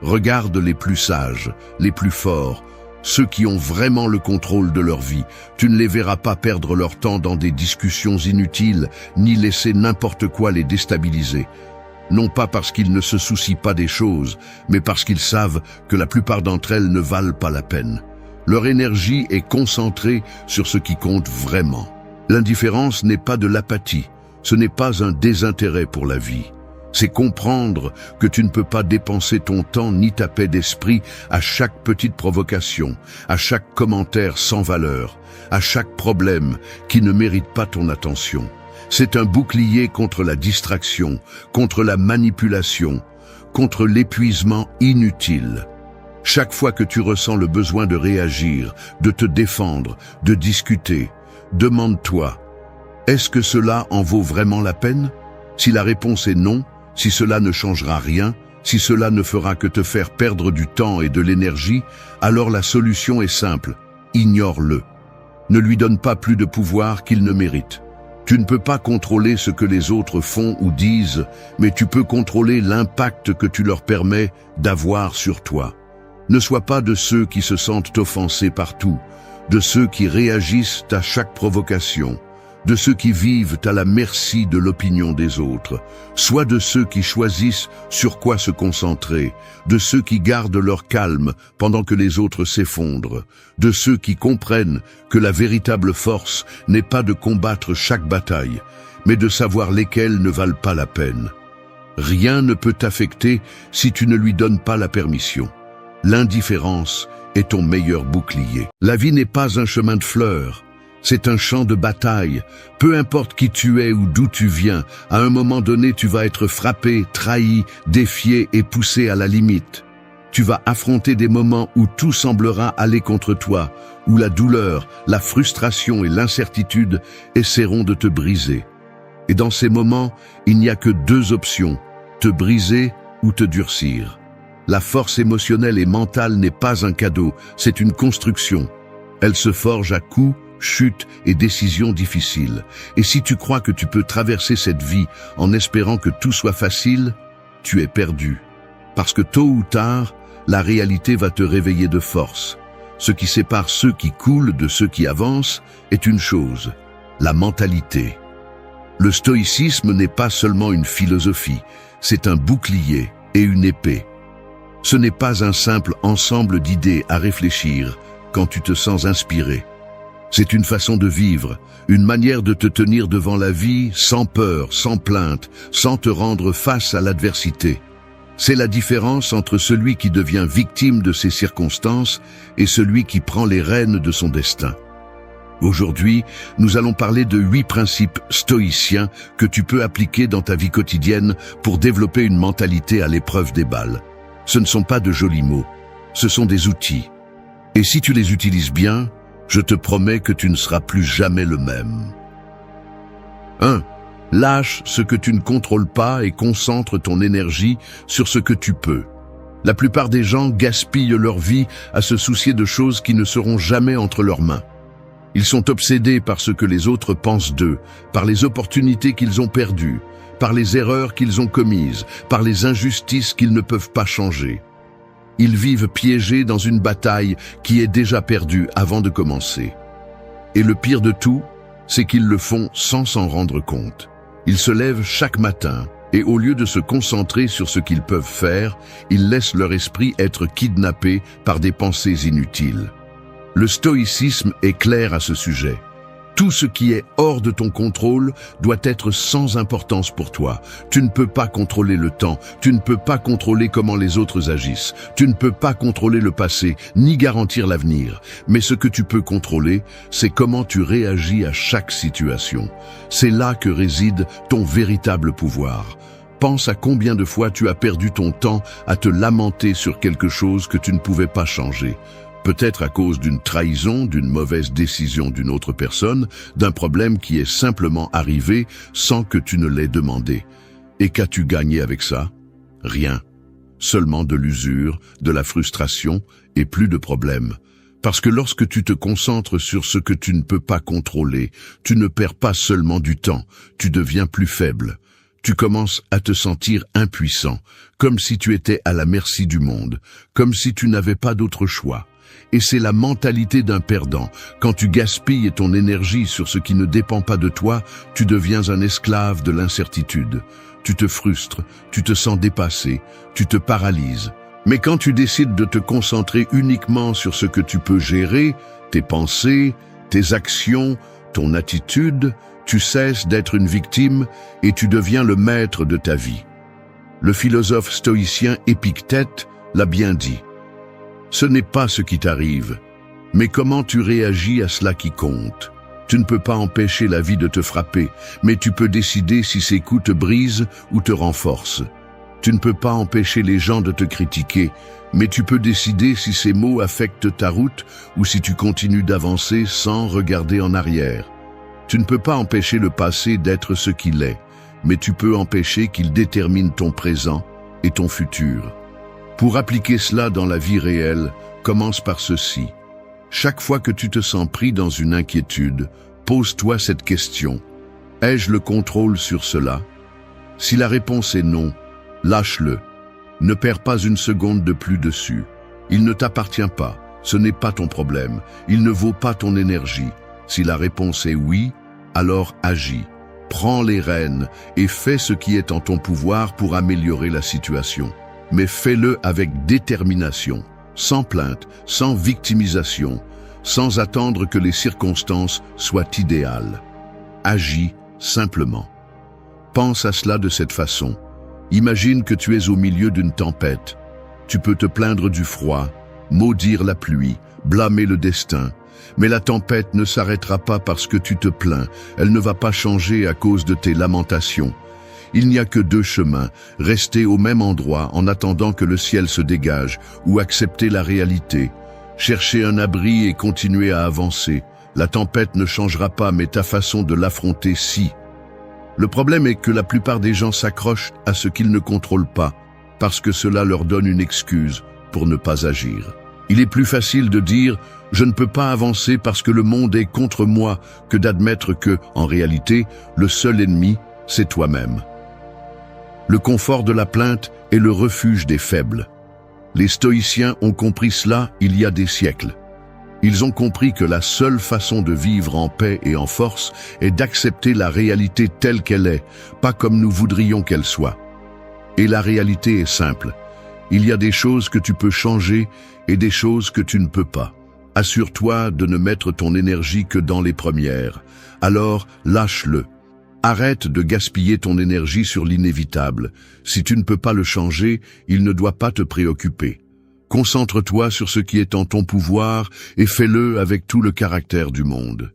Speaker 1: Regarde les plus sages, les plus forts, ceux qui ont vraiment le contrôle de leur vie. Tu ne les verras pas perdre leur temps dans des discussions inutiles, ni laisser n'importe quoi les déstabiliser. Non pas parce qu'ils ne se soucient pas des choses, mais parce qu'ils savent que la plupart d'entre elles ne valent pas la peine. Leur énergie est concentrée sur ce qui compte vraiment. L'indifférence n'est pas de l'apathie, ce n'est pas un désintérêt pour la vie. C'est comprendre que tu ne peux pas dépenser ton temps ni ta paix d'esprit à chaque petite provocation, à chaque commentaire sans valeur, à chaque problème qui ne mérite pas ton attention. C'est un bouclier contre la distraction, contre la manipulation, contre l'épuisement inutile. Chaque fois que tu ressens le besoin de réagir, de te défendre, de discuter, demande-toi, est-ce que cela en vaut vraiment la peine? Si la réponse est non, si cela ne changera rien, si cela ne fera que te faire perdre du temps et de l'énergie, alors la solution est simple, ignore-le. Ne lui donne pas plus de pouvoir qu'il ne mérite. Tu ne peux pas contrôler ce que les autres font ou disent, mais tu peux contrôler l'impact que tu leur permets d'avoir sur toi. Ne sois pas de ceux qui se sentent offensés partout, de ceux qui réagissent à chaque provocation, de ceux qui vivent à la merci de l'opinion des autres, soit de ceux qui choisissent sur quoi se concentrer, de ceux qui gardent leur calme pendant que les autres s'effondrent, de ceux qui comprennent que la véritable force n'est pas de combattre chaque bataille, mais de savoir lesquelles ne valent pas la peine. Rien ne peut t'affecter si tu ne lui donnes pas la permission. L'indifférence est ton meilleur bouclier. La vie n'est pas un chemin de fleurs. C'est un champ de bataille. Peu importe qui tu es ou d'où tu viens, à un moment donné, tu vas être frappé, trahi, défié et poussé à la limite. Tu vas affronter des moments où tout semblera aller contre toi, où la douleur, la frustration et l'incertitude essaieront de te briser. Et dans ces moments, il n'y a que deux options, te briser ou te durcir. La force émotionnelle et mentale n'est pas un cadeau, c'est une construction. Elle se forge à coups, chutes et décisions difficiles. Et si tu crois que tu peux traverser cette vie en espérant que tout soit facile, tu es perdu. Parce que tôt ou tard, la réalité va te réveiller de force. Ce qui sépare ceux qui coulent de ceux qui avancent est une chose, la mentalité. Le stoïcisme n'est pas seulement une philosophie, c'est un bouclier et une épée. Ce n'est pas un simple ensemble d'idées à réfléchir quand tu te sens inspiré. C'est une façon de vivre, une manière de te tenir devant la vie sans peur, sans plainte, sans te rendre face à l'adversité. C'est la différence entre celui qui devient victime de ses circonstances et celui qui prend les rênes de son destin. Aujourd'hui, nous allons parler de 8 principes stoïciens que tu peux appliquer dans ta vie quotidienne pour développer une mentalité à l'épreuve des balles. Ce ne sont pas de jolis mots, ce sont des outils. Et si tu les utilises bien, je te promets que tu ne seras plus jamais le même. 1. Lâche ce que tu ne contrôles pas et concentre ton énergie sur ce que tu peux. La plupart des gens gaspillent leur vie à se soucier de choses qui ne seront jamais entre leurs mains. Ils sont obsédés par ce que les autres pensent d'eux, par les opportunités qu'ils ont perdues, par les erreurs qu'ils ont commises, par les injustices qu'ils ne peuvent pas changer. Ils vivent piégés dans une bataille qui est déjà perdue avant de commencer. Et le pire de tout, c'est qu'ils le font sans s'en rendre compte. Ils se lèvent chaque matin, et au lieu de se concentrer sur ce qu'ils peuvent faire, ils laissent leur esprit être kidnappé par des pensées inutiles. Le stoïcisme est clair à ce sujet. Tout ce qui est hors de ton contrôle doit être sans importance pour toi. Tu ne peux pas contrôler le temps, tu ne peux pas contrôler comment les autres agissent, tu ne peux pas contrôler le passé, ni garantir l'avenir. Mais ce que tu peux contrôler, c'est comment tu réagis à chaque situation. C'est là que réside ton véritable pouvoir. Pense à combien de fois tu as perdu ton temps à te lamenter sur quelque chose que tu ne pouvais pas changer. Peut-être à cause d'une trahison, d'une mauvaise décision d'une autre personne, d'un problème qui est simplement arrivé sans que tu ne l'aies demandé. Et qu'as-tu gagné avec ça? Rien. Seulement de l'usure, de la frustration et plus de problèmes. Parce que lorsque tu te concentres sur ce que tu ne peux pas contrôler, tu ne perds pas seulement du temps, tu deviens plus faible. Tu commences à te sentir impuissant, comme si tu étais à la merci du monde, comme si tu n'avais pas d'autre choix. Et c'est la mentalité d'un perdant. Quand tu gaspilles ton énergie sur ce qui ne dépend pas de toi, tu deviens un esclave de l'incertitude. Tu te frustres, tu te sens dépassé, tu te paralyses. Mais quand tu décides de te concentrer uniquement sur ce que tu peux gérer, tes pensées, tes actions, ton attitude, tu cesses d'être une victime et tu deviens le maître de ta vie. Le philosophe stoïcien Épictète l'a bien dit. Ce n'est pas ce qui t'arrive, mais comment tu réagis à cela qui compte. Tu ne peux pas empêcher la vie de te frapper, mais tu peux décider si ces coups te brisent ou te renforcent. Tu ne peux pas empêcher les gens de te critiquer, mais tu peux décider si ces mots affectent ta route ou si tu continues d'avancer sans regarder en arrière. Tu ne peux pas empêcher le passé d'être ce qu'il est, mais tu peux empêcher qu'il détermine ton présent et ton futur. Pour appliquer cela dans la vie réelle, commence par ceci. Chaque fois que tu te sens pris dans une inquiétude, pose-toi cette question. Ai-je le contrôle sur cela? Si la réponse est non, lâche-le. Ne perds pas une seconde de plus dessus. Il ne t'appartient pas, ce n'est pas ton problème, il ne vaut pas ton énergie. Si la réponse est oui, alors agis. Prends les rênes et fais ce qui est en ton pouvoir pour améliorer la situation. Mais fais-le avec détermination, sans plainte, sans victimisation, sans attendre que les circonstances soient idéales. Agis simplement. Pense à cela de cette façon. Imagine que tu es au milieu d'une tempête. Tu peux te plaindre du froid, maudire la pluie, blâmer le destin. Mais la tempête ne s'arrêtera pas parce que tu te plains. Elle ne va pas changer à cause de tes lamentations. Il n'y a que deux chemins, rester au même endroit en attendant que le ciel se dégage, ou accepter la réalité. Chercher un abri et continuer à avancer. La tempête ne changera pas, mais ta façon de l'affronter si. Le problème est que la plupart des gens s'accrochent à ce qu'ils ne contrôlent pas, parce que cela leur donne une excuse pour ne pas agir. Il est plus facile de dire « je ne peux pas avancer parce que le monde est contre moi » que d'admettre que, en réalité, le seul ennemi, c'est toi-même. Le confort de la plainte est le refuge des faibles. Les stoïciens ont compris cela il y a des siècles. Ils ont compris que la seule façon de vivre en paix et en force est d'accepter la réalité telle qu'elle est, pas comme nous voudrions qu'elle soit. Et la réalité est simple. Il y a des choses que tu peux changer et des choses que tu ne peux pas. Assure-toi de ne mettre ton énergie que dans les premières. Alors, lâche-le. Arrête de gaspiller ton énergie sur l'inévitable. Si tu ne peux pas le changer, il ne doit pas te préoccuper. Concentre-toi sur ce qui est en ton pouvoir et fais-le avec tout le caractère du monde.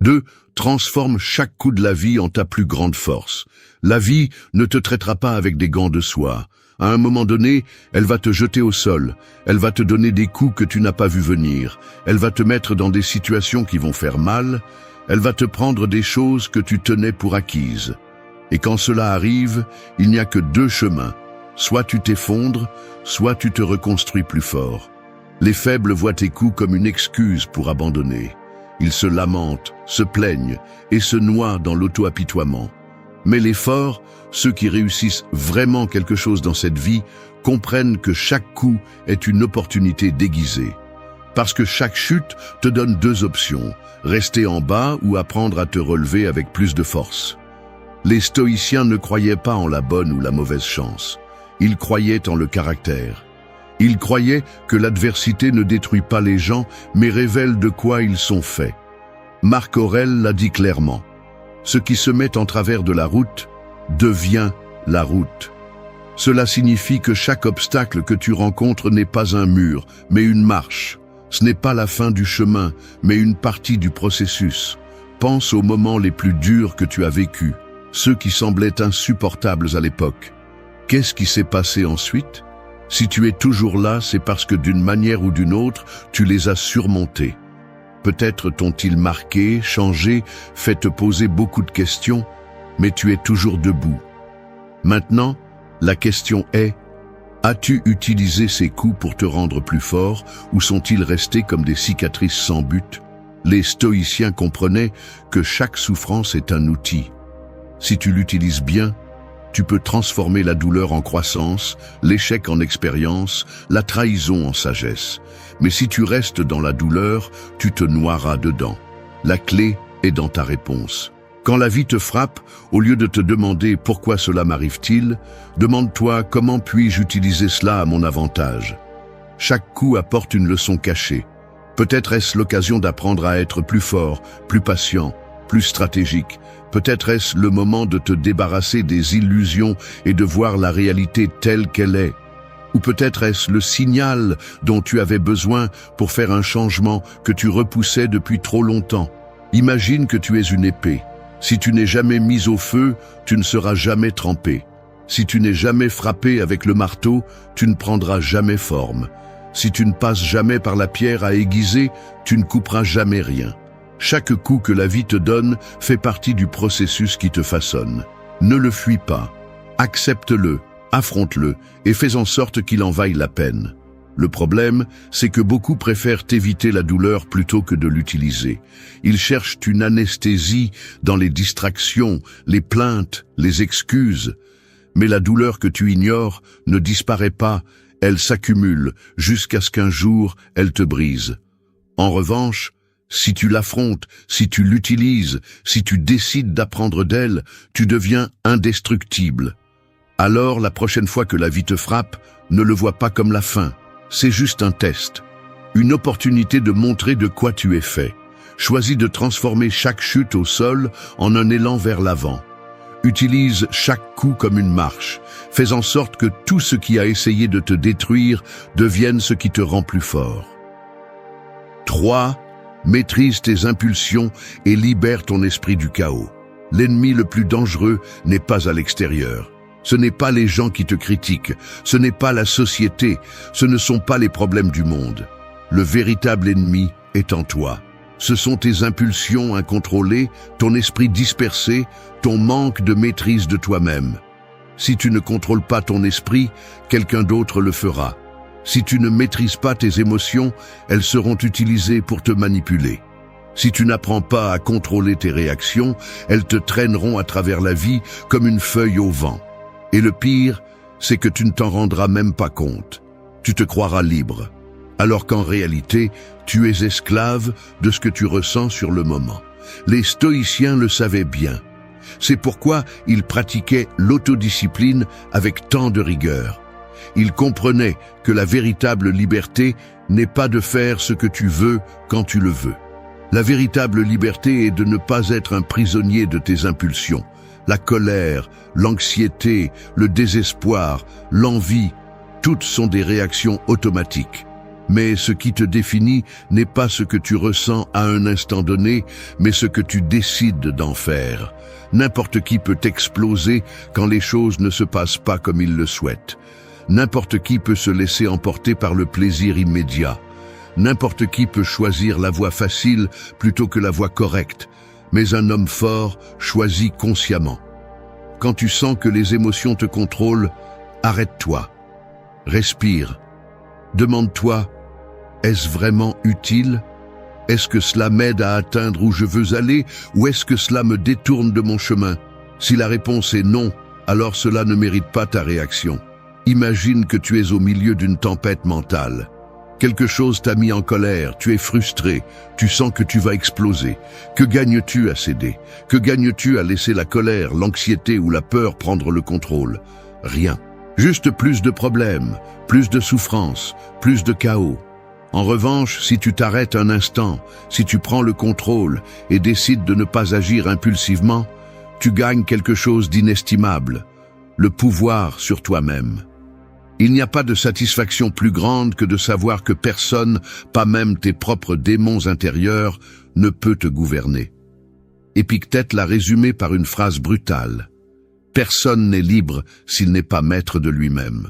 Speaker 1: 2. Transforme chaque coup de la vie en ta plus grande force. La vie ne te traitera pas avec des gants de soie. À un moment donné, elle va te jeter au sol. Elle va te donner des coups que tu n'as pas vus venir. Elle va te mettre dans des situations qui vont faire mal. Elle va te prendre des choses que tu tenais pour acquises. Et quand cela arrive, il n'y a que deux chemins. Soit tu t'effondres, soit tu te reconstruis plus fort. Les faibles voient tes coups comme une excuse pour abandonner. Ils se lamentent, se plaignent et se noient dans l'auto-apitoiement. Mais les forts, ceux qui réussissent vraiment quelque chose dans cette vie, comprennent que chaque coup est une opportunité déguisée. Parce que chaque chute te donne deux options, rester en bas ou apprendre à te relever avec plus de force. Les stoïciens ne croyaient pas en la bonne ou la mauvaise chance. Ils croyaient en le caractère. Ils croyaient que l'adversité ne détruit pas les gens, mais révèle de quoi ils sont faits. Marc Aurèle l'a dit clairement. Ce qui se met en travers de la route devient la route. Cela signifie que chaque obstacle que tu rencontres n'est pas un mur, mais une marche. Ce n'est pas la fin du chemin, mais une partie du processus. Pense aux moments les plus durs que tu as vécus, ceux qui semblaient insupportables à l'époque. Qu'est-ce qui s'est passé ensuite ? Si tu es toujours là, c'est parce que d'une manière ou d'une autre, tu les as surmontés. Peut-être t'ont-ils marqué, changé, fait te poser beaucoup de questions, mais tu es toujours debout. Maintenant, la question est, as-tu utilisé ces coups pour te rendre plus fort ou sont-ils restés comme des cicatrices sans but ? Les stoïciens comprenaient que chaque souffrance est un outil. Si tu l'utilises bien, tu peux transformer la douleur en croissance, l'échec en expérience, la trahison en sagesse. Mais si tu restes dans la douleur, tu te noieras dedans. La clé est dans ta réponse. Quand la vie te frappe, au lieu de te demander pourquoi cela m'arrive-t-il, demande-toi comment puis-je utiliser cela à mon avantage. Chaque coup apporte une leçon cachée. Peut-être est-ce l'occasion d'apprendre à être plus fort, plus patient, plus stratégique. Peut-être est-ce le moment de te débarrasser des illusions et de voir la réalité telle qu'elle est. Ou peut-être est-ce le signal dont tu avais besoin pour faire un changement que tu repoussais depuis trop longtemps. Imagine que tu es une épée. Si tu n'es jamais mis au feu, tu ne seras jamais trempé. Si tu n'es jamais frappé avec le marteau, tu ne prendras jamais forme. Si tu ne passes jamais par la pierre à aiguiser, tu ne couperas jamais rien. Chaque coup que la vie te donne fait partie du processus qui te façonne. Ne le fuis pas. Accepte-le, affronte-le et fais en sorte qu'il en vaille la peine. Le problème, c'est que beaucoup préfèrent éviter la douleur plutôt que de l'utiliser. Ils cherchent une anesthésie dans les distractions, les plaintes, les excuses. Mais la douleur que tu ignores ne disparaît pas, elle s'accumule jusqu'à ce qu'un jour elle te brise. En revanche, si tu l'affrontes, si tu l'utilises, si tu décides d'apprendre d'elle, tu deviens indestructible. Alors, la prochaine fois que la vie te frappe, ne le vois pas comme la fin. C'est juste un test. Une opportunité de montrer de quoi tu es fait. Choisis de transformer chaque chute au sol en un élan vers l'avant. Utilise chaque coup comme une marche. Fais en sorte que tout ce qui a essayé de te détruire devienne ce qui te rend plus fort. 3. Maîtrise tes impulsions et libère ton esprit du chaos. L'ennemi le plus dangereux n'est pas à l'extérieur. Ce n'est pas les gens qui te critiquent, ce n'est pas la société, ce ne sont pas les problèmes du monde. Le véritable ennemi est en toi. Ce sont tes impulsions incontrôlées, ton esprit dispersé, ton manque de maîtrise de toi-même. Si tu ne contrôles pas ton esprit, quelqu'un d'autre le fera. Si tu ne maîtrises pas tes émotions, elles seront utilisées pour te manipuler. Si tu n'apprends pas à contrôler tes réactions, elles te traîneront à travers la vie comme une feuille au vent. Et le pire, c'est que tu ne t'en rendras même pas compte. Tu te croiras libre, alors qu'en réalité, tu es esclave de ce que tu ressens sur le moment. Les stoïciens le savaient bien. C'est pourquoi ils pratiquaient l'autodiscipline avec tant de rigueur. Ils comprenaient que la véritable liberté n'est pas de faire ce que tu veux quand tu le veux. La véritable liberté est de ne pas être un prisonnier de tes impulsions. La colère, l'anxiété, le désespoir, l'envie, toutes sont des réactions automatiques. Mais ce qui te définit n'est pas ce que tu ressens à un instant donné, mais ce que tu décides d'en faire. N'importe qui peut exploser quand les choses ne se passent pas comme il le souhaite. N'importe qui peut se laisser emporter par le plaisir immédiat. N'importe qui peut choisir la voie facile plutôt que la voie correcte. Mais un homme fort choisit consciemment. Quand tu sens que les émotions te contrôlent, Arrête-toi. Respire. Demande-toi, est-ce vraiment utile? Est-ce que cela m'aide à atteindre où je veux aller ou est-ce que cela me détourne de mon chemin? Si la réponse est non, alors cela ne mérite pas ta réaction. Imagine que tu es au milieu d'une tempête mentale. Quelque chose t'a mis en colère, tu es frustré, tu sens que tu vas exploser. Que gagnes-tu à céder? Que gagnes-tu à laisser la colère, l'anxiété ou la peur prendre le contrôle? Rien. Juste plus de problèmes, plus de souffrances, plus de chaos. En revanche, si tu t'arrêtes un instant, si tu prends le contrôle et décides de ne pas agir impulsivement, tu gagnes quelque chose d'inestimable, le pouvoir sur toi-même. Il n'y a pas de satisfaction plus grande que de savoir que personne, pas même tes propres démons intérieurs, ne peut te gouverner. Épictète l'a résumé par une phrase brutale. Personne n'est libre s'il n'est pas maître de lui-même.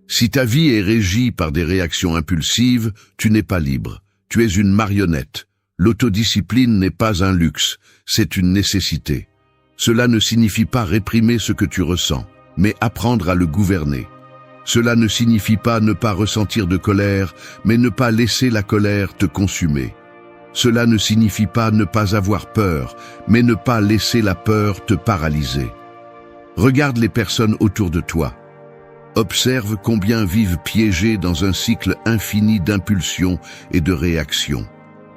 Speaker 1: Si ta vie est régie par des réactions impulsives, tu n'es pas libre. Tu es une marionnette. L'autodiscipline n'est pas un luxe, c'est une nécessité. Cela ne signifie pas réprimer ce que tu ressens, mais apprendre à le gouverner. Cela ne signifie pas ne pas ressentir de colère, mais ne pas laisser la colère te consumer. Cela ne signifie pas ne pas avoir peur, mais ne pas laisser la peur te paralyser. Regarde les personnes autour de toi. Observe combien vivent piégées dans un cycle infini d'impulsions et de réactions.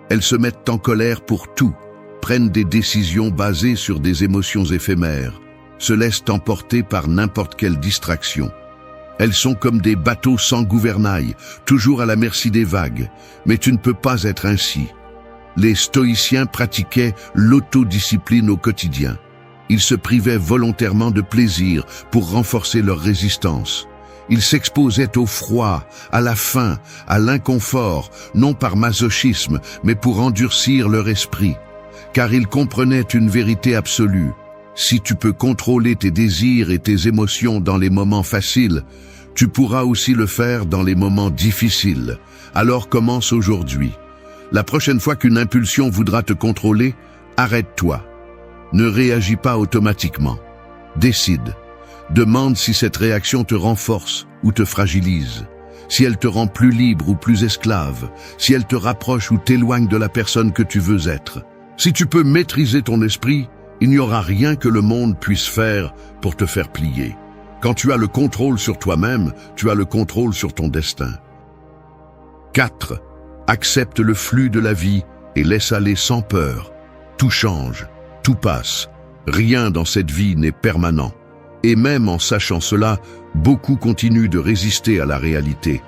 Speaker 1: Elles se mettent en colère pour tout, prennent des décisions basées sur des émotions éphémères, se laissent emporter par n'importe quelle distraction. Elles sont comme des bateaux sans gouvernail, toujours à la merci des vagues, mais tu ne peux pas être ainsi. Les stoïciens pratiquaient l'autodiscipline au quotidien. Ils se privaient volontairement de plaisir pour renforcer leur résistance. Ils s'exposaient au froid, à la faim, à l'inconfort, non par masochisme, mais pour endurcir leur esprit. Car ils comprenaient une vérité absolue. Si tu peux contrôler tes désirs et tes émotions dans les moments faciles, tu pourras aussi le faire dans les moments difficiles. Alors commence aujourd'hui. La prochaine fois qu'une impulsion voudra te contrôler, arrête-toi. Ne réagis pas automatiquement. Décide. Demande si cette réaction te renforce ou te fragilise, si elle te rend plus libre ou plus esclave, si elle te rapproche ou t'éloigne de la personne que tu veux être. Si tu peux maîtriser ton esprit, il n'y aura rien que le monde puisse faire pour te faire plier. Quand tu as le contrôle sur toi-même, tu as le contrôle sur ton destin. 4. Accepte le flux de la vie et laisse aller sans peur. Tout change, tout passe. Rien dans cette vie n'est permanent. Et même en sachant cela, beaucoup continuent de résister à la réalité.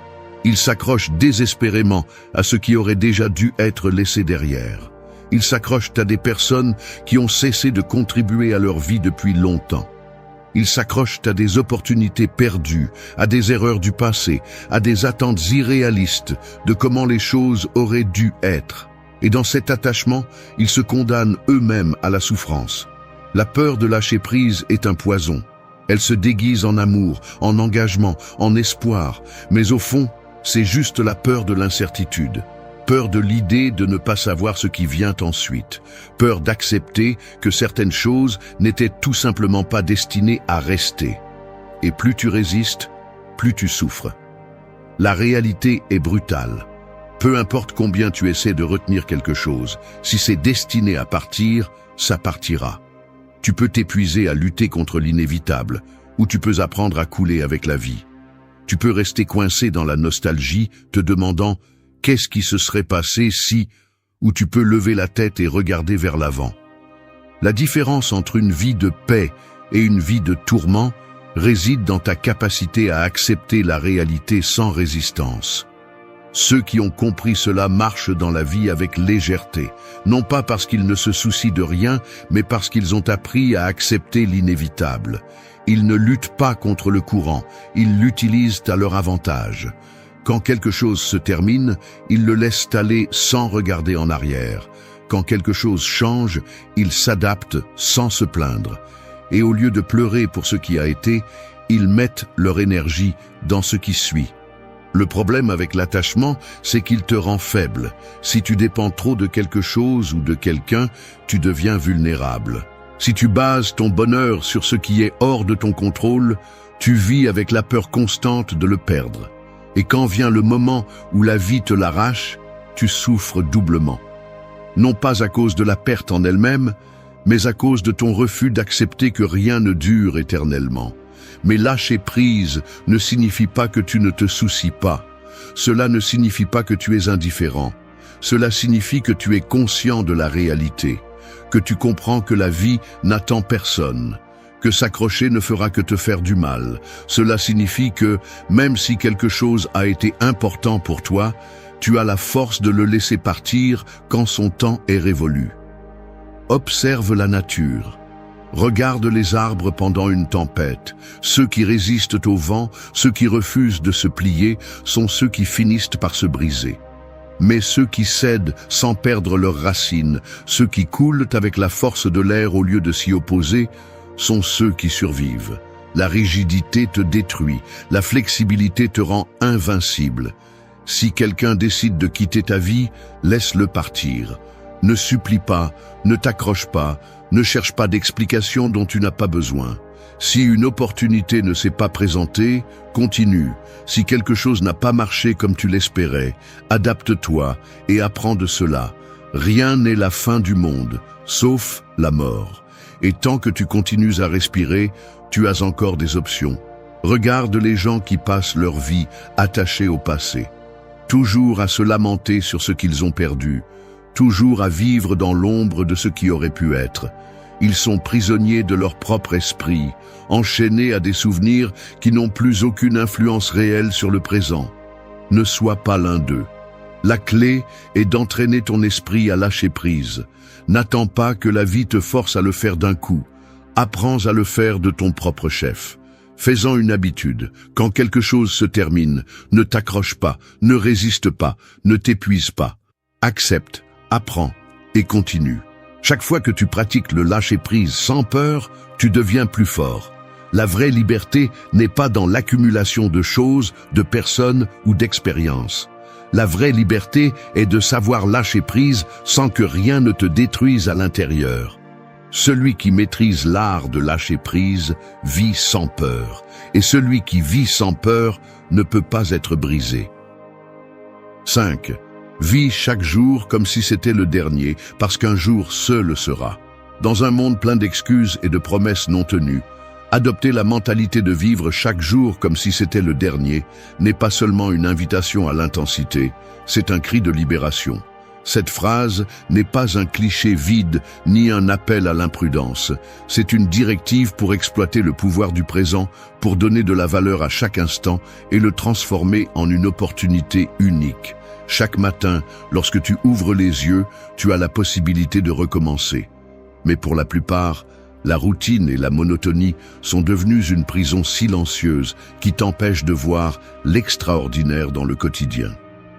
Speaker 1: Ils s'accrochent désespérément à ce qui aurait déjà dû être laissé derrière. Ils s'accrochent à des personnes qui ont cessé de contribuer à leur vie depuis longtemps. Ils s'accrochent à des opportunités perdues, à des erreurs du passé, à des attentes irréalistes de comment les choses auraient dû être. Et dans cet attachement, ils se condamnent eux-mêmes à la souffrance. La peur de lâcher prise est un poison. Elle se déguise en amour, en engagement, en espoir, mais au fond, c'est juste la peur de l'incertitude. Peur de l'idée de ne pas savoir ce qui vient ensuite. Peur d'accepter que certaines choses n'étaient tout simplement pas destinées à rester. Et plus tu résistes, plus tu souffres. La réalité est brutale. Peu importe combien tu essaies de retenir quelque chose, si c'est destiné à partir, ça partira. Tu peux t'épuiser à lutter contre l'inévitable, ou tu peux apprendre à couler avec la vie. Tu peux rester coincé dans la nostalgie, te demandant « qu'est-ce qui se serait passé si ?» ou tu peux lever la tête et regarder vers l'avant. La différence entre une vie de paix et une vie de tourment réside dans ta capacité à accepter la réalité sans résistance. Ceux qui ont compris cela marchent dans la vie avec légèreté, non pas parce qu'ils ne se soucient de rien, mais parce qu'ils ont appris à accepter l'inévitable. Ils ne luttent pas contre le courant, ils l'utilisent à leur avantage. Quand quelque chose se termine, ils le laissent aller sans regarder en arrière. Quand quelque chose change, ils s'adaptent sans se plaindre. Et au lieu de pleurer pour ce qui a été, ils mettent leur énergie dans ce qui suit. Le problème avec l'attachement, c'est qu'il te rend faible. Si tu dépends trop de quelque chose ou de quelqu'un, tu deviens vulnérable. Si tu bases ton bonheur sur ce qui est hors de ton contrôle, Tu vis avec la peur constante de le perdre. Et quand vient le moment où la vie te l'arrache, tu souffres doublement. Non pas à cause de la perte en elle-même, mais à cause de ton refus d'accepter que rien ne dure éternellement. Mais lâcher prise ne signifie pas que tu ne te soucies pas. Cela ne signifie pas que tu es indifférent. Cela signifie que tu es conscient de la réalité, que tu comprends que la vie n'attend personne, que s'accrocher ne fera que te faire du mal. Cela signifie que, même si quelque chose a été important pour toi, tu as la force de le laisser partir quand son temps est révolu. Observe la nature. Regarde les arbres pendant une tempête. Ceux qui résistent au vent, ceux qui refusent de se plier, sont ceux qui finissent par se briser. Mais ceux qui cèdent sans perdre leurs racines, ceux qui coulent avec la force de l'air au lieu de s'y opposer, sont ceux qui survivent. La rigidité te détruit, la flexibilité te rend invincible. Si quelqu'un décide de quitter ta vie, laisse-le partir. Ne supplie pas, ne t'accroche pas, ne cherche pas d'explications dont tu n'as pas besoin. Si une opportunité ne s'est pas présentée, continue. Si quelque chose n'a pas marché comme tu l'espérais, adapte-toi et apprends de cela. Rien n'est la fin du monde, sauf la mort. Et tant que tu continues à respirer, tu as encore des options. Regarde les gens qui passent leur vie attachés au passé, toujours à se lamenter sur ce qu'ils ont perdu, toujours à vivre dans l'ombre de ce qui aurait pu être. Ils sont prisonniers de leur propre esprit, enchaînés à des souvenirs qui n'ont plus aucune influence réelle sur le présent. Ne sois pas l'un d'eux. La clé est d'entraîner ton esprit à lâcher prise. N'attends pas que la vie te force à le faire d'un coup. Apprends à le faire de ton propre chef. Fais-en une habitude. Quand quelque chose se termine, ne t'accroche pas, ne résiste pas, ne t'épuise pas. Accepte, apprends et continue. Chaque fois que tu pratiques le lâcher-prise sans peur, tu deviens plus fort. La vraie liberté n'est pas dans l'accumulation de choses, de personnes ou d'expériences. La vraie liberté est de savoir lâcher prise sans que rien ne te détruise à l'intérieur. Celui qui maîtrise l'art de lâcher prise vit sans peur, et celui qui vit sans peur ne peut pas être brisé. 5. Vis chaque jour comme si c'était le dernier, parce qu'un jour seul le sera. Dans un monde plein d'excuses et de promesses non tenues, adopter la mentalité de vivre chaque jour comme si c'était le dernier n'est pas seulement une invitation à l'intensité, c'est un cri de libération. Cette phrase n'est pas un cliché vide ni un appel à l'imprudence. C'est une directive pour exploiter le pouvoir du présent, pour donner de la valeur à chaque instant et le transformer en une opportunité unique. Chaque matin, lorsque tu ouvres les yeux, tu as la possibilité de recommencer. Mais pour la plupart, la routine et la monotonie sont devenues une prison silencieuse qui t'empêche de voir l'extraordinaire dans le quotidien.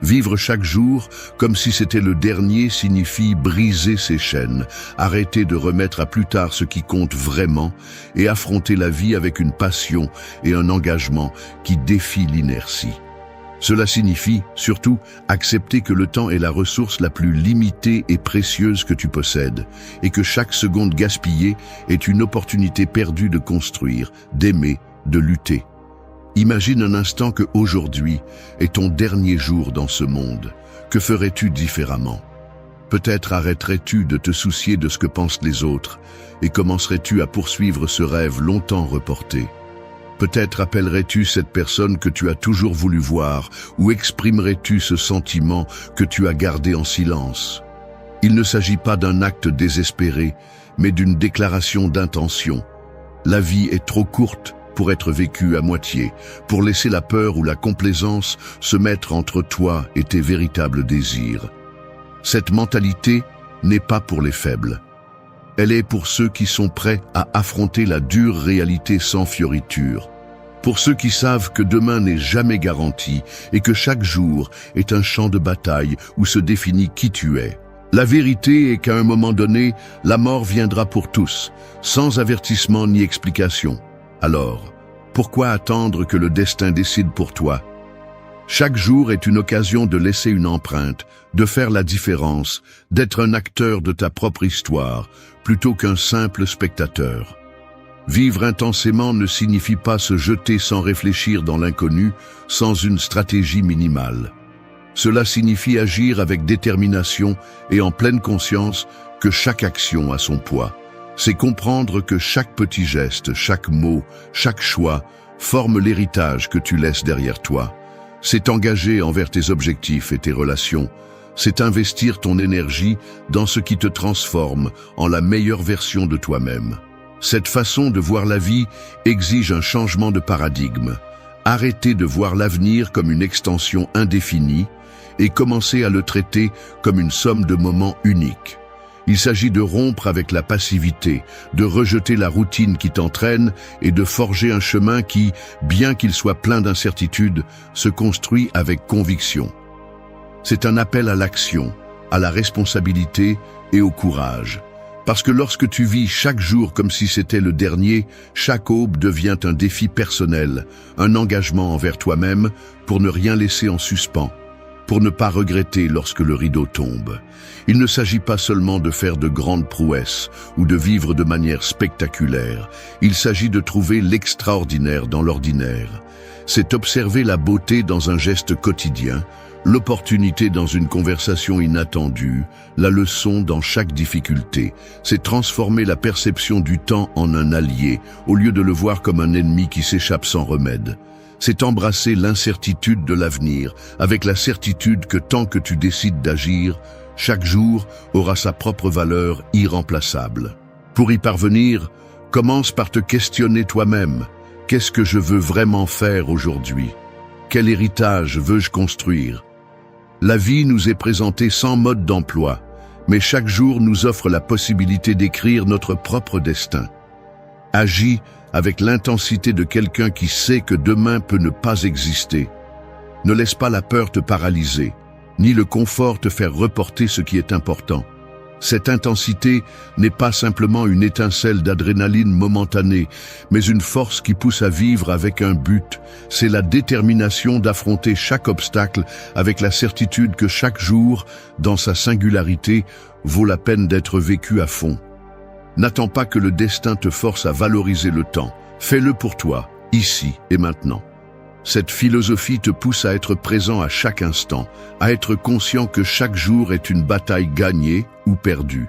Speaker 1: Vivre chaque jour comme si c'était le dernier signifie briser ses chaînes, arrêter de remettre à plus tard ce qui compte vraiment et affronter la vie avec une passion et un engagement qui défient l'inertie. Cela signifie, surtout, accepter que le temps est la ressource la plus limitée et précieuse que tu possèdes, et que chaque seconde gaspillée est une opportunité perdue de construire, d'aimer, de lutter. Imagine un instant que aujourd'hui est ton dernier jour dans ce monde. Que ferais-tu différemment? Peut-être arrêterais-tu de te soucier de ce que pensent les autres et commencerais-tu à poursuivre ce rêve longtemps reporté. Peut-être appellerais-tu cette personne que tu as toujours voulu voir ou exprimerais-tu ce sentiment que tu as gardé en silence. Il ne s'agit pas d'un acte désespéré, mais d'une déclaration d'intention. La vie est trop courte pour être vécue à moitié, pour laisser la peur ou la complaisance se mettre entre toi et tes véritables désirs. Cette mentalité n'est pas pour les faibles. Elle est pour ceux qui sont prêts à affronter la dure réalité sans fioriture. Pour ceux qui savent que demain n'est jamais garanti et que chaque jour est un champ de bataille où se définit qui tu es. La vérité est qu'à un moment donné, la mort viendra pour tous, sans avertissement ni explication. Alors, pourquoi attendre que le destin décide pour toi? Chaque jour est une occasion de laisser une empreinte, de faire la différence, d'être un acteur de ta propre histoire, plutôt qu'un simple spectateur. Vivre intensément ne signifie pas se jeter sans réfléchir dans l'inconnu, sans une stratégie minimale. Cela signifie agir avec détermination et en pleine conscience que chaque action a son poids. C'est comprendre que chaque petit geste, chaque mot, chaque choix forme l'héritage que tu laisses derrière toi. C'est engager envers tes objectifs et tes relations. C'est investir ton énergie dans ce qui te transforme en la meilleure version de toi-même. Cette façon de voir la vie exige un changement de paradigme. Arrêtez de voir l'avenir comme une extension indéfinie et commencez à le traiter comme une somme de moments uniques. Il s'agit de rompre avec la passivité, de rejeter la routine qui t'entraîne et de forger un chemin qui, bien qu'il soit plein d'incertitudes, se construit avec conviction. C'est un appel à l'action, à la responsabilité et au courage. Parce que lorsque tu vis chaque jour comme si c'était le dernier, chaque aube devient un défi personnel, un engagement envers toi-même pour ne rien laisser en suspens, pour ne pas regretter lorsque le rideau tombe. Il ne s'agit pas seulement de faire de grandes prouesses ou de vivre de manière spectaculaire. Il s'agit de trouver l'extraordinaire dans l'ordinaire. C'est observer la beauté dans un geste quotidien, l'opportunité dans une conversation inattendue, la leçon dans chaque difficulté. C'est transformer la perception du temps en un allié, au lieu de le voir comme un ennemi qui s'échappe sans remède. C'est embrasser l'incertitude de l'avenir, avec la certitude que tant que tu décides d'agir, chaque jour aura sa propre valeur irremplaçable. Pour y parvenir, commence par te questionner toi-même. Qu'est-ce que je veux vraiment faire aujourd'hui? Quel héritage veux-je construire? La vie nous est présentée sans mode d'emploi, mais chaque jour nous offre la possibilité d'écrire notre propre destin. Agis avec l'intensité de quelqu'un qui sait que demain peut ne pas exister. Ne laisse pas la peur te paralyser, ni le confort te faire reporter ce qui est important. Cette intensité n'est pas simplement une étincelle d'adrénaline momentanée, mais une force qui pousse à vivre avec un but. C'est la détermination d'affronter chaque obstacle avec la certitude que chaque jour, dans sa singularité, vaut la peine d'être vécu à fond. N'attends pas que le destin te force à valoriser le temps. Fais-le pour toi, ici et maintenant. Cette philosophie te pousse à être présent à chaque instant, à être conscient que chaque jour est une bataille gagnée ou perdue.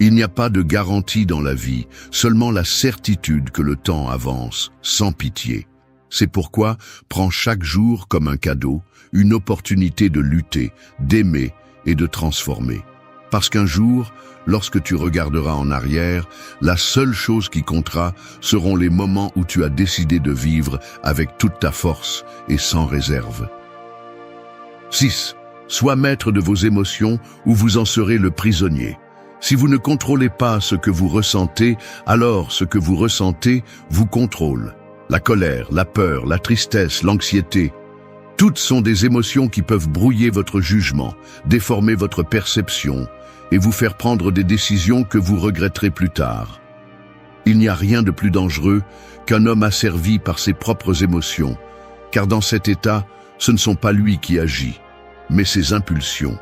Speaker 1: Il n'y a pas de garantie dans la vie, seulement la certitude que le temps avance, sans pitié. C'est pourquoi prends chaque jour comme un cadeau, une opportunité de lutter, d'aimer et de transformer. Parce qu'un jour, lorsque tu regarderas en arrière, la seule chose qui comptera seront les moments où tu as décidé de vivre avec toute ta force et sans réserve. 6. Sois maître de vos émotions ou vous en serez le prisonnier. Si vous ne contrôlez pas ce que vous ressentez, alors ce que vous ressentez vous contrôle. La colère, la peur, la tristesse, l'anxiété, toutes sont des émotions qui peuvent brouiller votre jugement, déformer votre perception, et vous faire prendre des décisions que vous regretterez plus tard. Il n'y a rien de plus dangereux qu'un homme asservi par ses propres émotions, car dans cet état, ce ne sont pas lui qui agit, mais ses impulsions.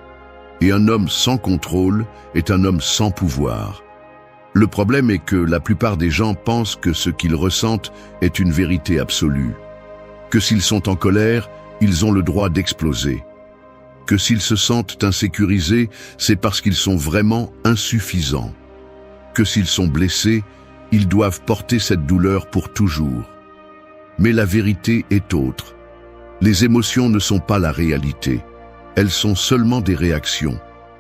Speaker 1: Et un homme sans contrôle est un homme sans pouvoir. Le problème est que la plupart des gens pensent que ce qu'ils ressentent est une vérité absolue, que s'ils sont en colère, ils ont le droit d'exploser. Que s'ils se sentent insécurisés, c'est parce qu'ils sont vraiment insuffisants. Que s'ils sont blessés, ils doivent porter cette douleur pour toujours. Mais la vérité est autre. Les émotions ne sont pas la réalité. Elles sont seulement des réactions.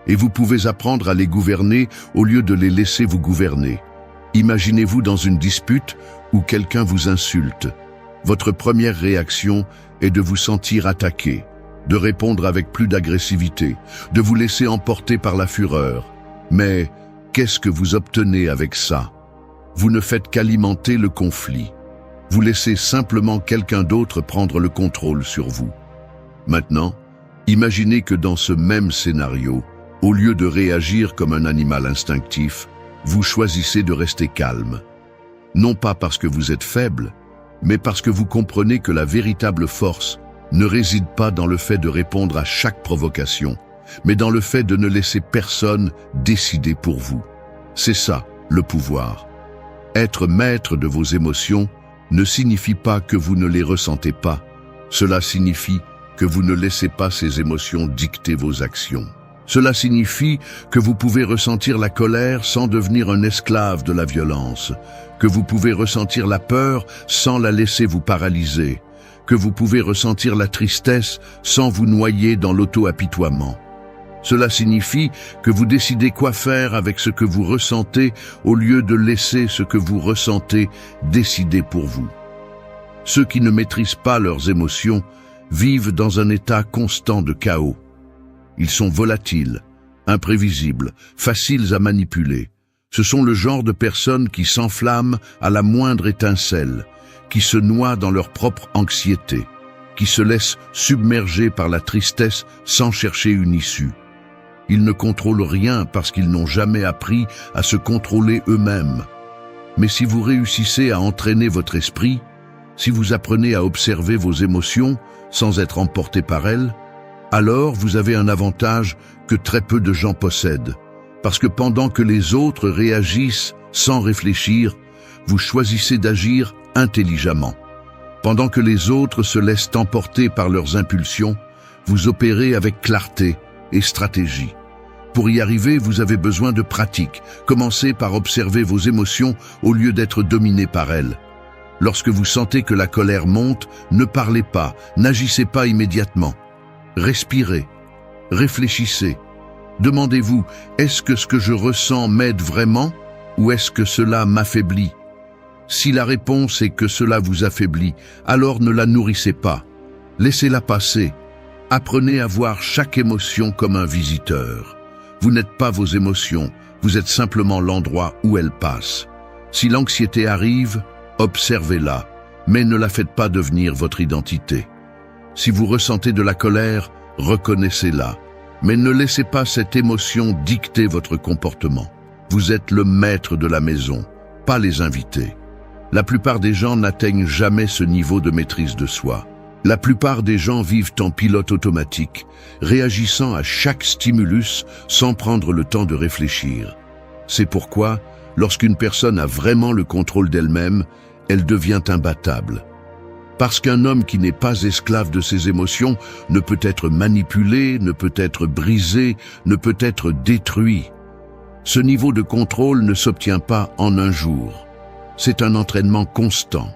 Speaker 1: Et vous pouvez apprendre à les gouverner au lieu de les laisser vous gouverner. Imaginez-vous dans une dispute où quelqu'un vous insulte. Votre première réaction est de vous sentir attaqué, de répondre avec plus d'agressivité, de vous laisser emporter par la fureur. Mais qu'est-ce que vous obtenez avec ça? Vous ne faites qu'alimenter le conflit. Vous laissez simplement quelqu'un d'autre prendre le contrôle sur vous. Maintenant, imaginez que dans ce même scénario, au lieu de réagir comme un animal instinctif, vous choisissez de rester calme. Non pas parce que vous êtes faible, mais parce que vous comprenez que la véritable force ne réside pas dans le fait de répondre à chaque provocation, mais dans le fait de ne laisser personne décider pour vous. C'est ça, le pouvoir. Être maître de vos émotions ne signifie pas que vous ne les ressentez pas. Cela signifie que vous ne laissez pas ces émotions dicter vos actions. Cela signifie que vous pouvez ressentir la colère sans devenir un esclave de la violence, que vous pouvez ressentir la peur sans la laisser vous paralyser, que vous pouvez ressentir la tristesse sans vous noyer dans l'auto-apitoiement. Cela signifie que vous décidez quoi faire avec ce que vous ressentez au lieu de laisser ce que vous ressentez décider pour vous. Ceux qui ne maîtrisent pas leurs émotions vivent dans un état constant de chaos. Ils sont volatiles, imprévisibles, faciles à manipuler. Ce sont le genre de personnes qui s'enflamment à la moindre étincelle, qui se noient dans leur propre anxiété, qui se laissent submerger par la tristesse sans chercher une issue. Ils ne contrôlent rien parce qu'ils n'ont jamais appris à se contrôler eux-mêmes. Mais si vous réussissez à entraîner votre esprit, si vous apprenez à observer vos émotions sans être emporté par elles, alors vous avez un avantage que très peu de gens possèdent. Parce que pendant que les autres réagissent sans réfléchir, vous choisissez d'agir intelligemment. Pendant que les autres se laissent emporter par leurs impulsions, vous opérez avec clarté et stratégie. Pour y arriver, vous avez besoin de pratique. Commencez par observer vos émotions au lieu d'être dominé par elles. Lorsque vous sentez que la colère monte, ne parlez pas, n'agissez pas immédiatement. Respirez, réfléchissez. Demandez-vous, est-ce que ce que je ressens m'aide vraiment ou est-ce que cela m'affaiblit? Si la réponse est que cela vous affaiblit, alors ne la nourrissez pas. Laissez-la passer. Apprenez à voir chaque émotion comme un visiteur. Vous n'êtes pas vos émotions, vous êtes simplement l'endroit où elles passent. Si l'anxiété arrive, observez-la, mais ne la faites pas devenir votre identité. Si vous ressentez de la colère, reconnaissez-la, mais ne laissez pas cette émotion dicter votre comportement. Vous êtes le maître de la maison, pas les invités. La plupart des gens n'atteignent jamais ce niveau de maîtrise de soi. La plupart des gens vivent en pilote automatique, réagissant à chaque stimulus sans prendre le temps de réfléchir. C'est pourquoi, lorsqu'une personne a vraiment le contrôle d'elle-même, elle devient imbattable. Parce qu'un homme qui n'est pas esclave de ses émotions ne peut être manipulé, ne peut être brisé, ne peut être détruit. Ce niveau de contrôle ne s'obtient pas en un jour. C'est un entraînement constant.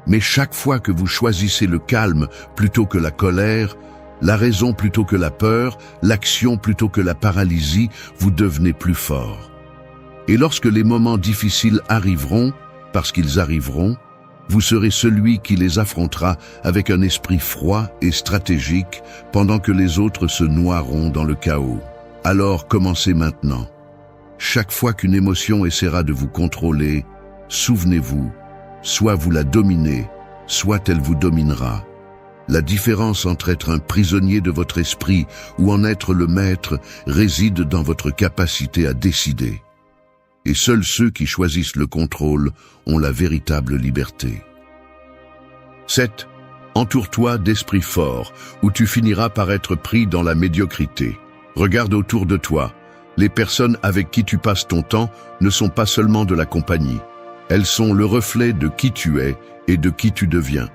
Speaker 1: Mais chaque fois que vous choisissez le calme plutôt que la colère, la raison plutôt que la peur, l'action plutôt que la paralysie, vous devenez plus fort. Et lorsque les moments difficiles arriveront, parce qu'ils arriveront, vous serez celui qui les affrontera avec un esprit froid et stratégique pendant que les autres se noieront dans le chaos. Alors commencez maintenant. Chaque fois qu'une émotion essaiera de vous contrôler, souvenez-vous, soit vous la dominez, soit elle vous dominera. La différence entre être un prisonnier de votre esprit ou en être le maître réside dans votre capacité à décider. Et seuls ceux qui choisissent le contrôle ont la véritable liberté. 7. Entoure-toi d'esprits forts, où tu finiras par être pris dans la médiocrité. Regarde autour de toi. Les personnes avec qui tu passes ton temps ne sont pas seulement de la compagnie. Elles sont le reflet de qui tu es et de qui tu deviens.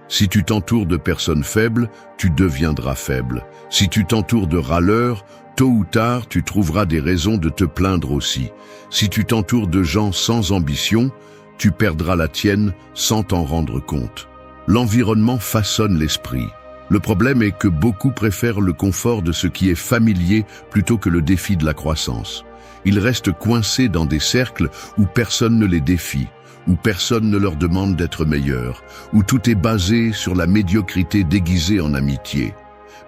Speaker 1: Si tu t'entoures de personnes faibles, tu deviendras faible. Si tu t'entoures de râleurs, tôt ou tard, tu trouveras des raisons de te plaindre aussi. Si tu t'entoures de gens sans ambition, tu perdras la tienne sans t'en rendre compte. L'environnement façonne l'esprit. Le problème est que beaucoup préfèrent le confort de ce qui est familier plutôt que le défi de la croissance. Ils restent coincés dans des cercles où personne ne les défie, où personne ne leur demande d'être meilleurs, où tout est basé sur la médiocrité déguisée en amitié.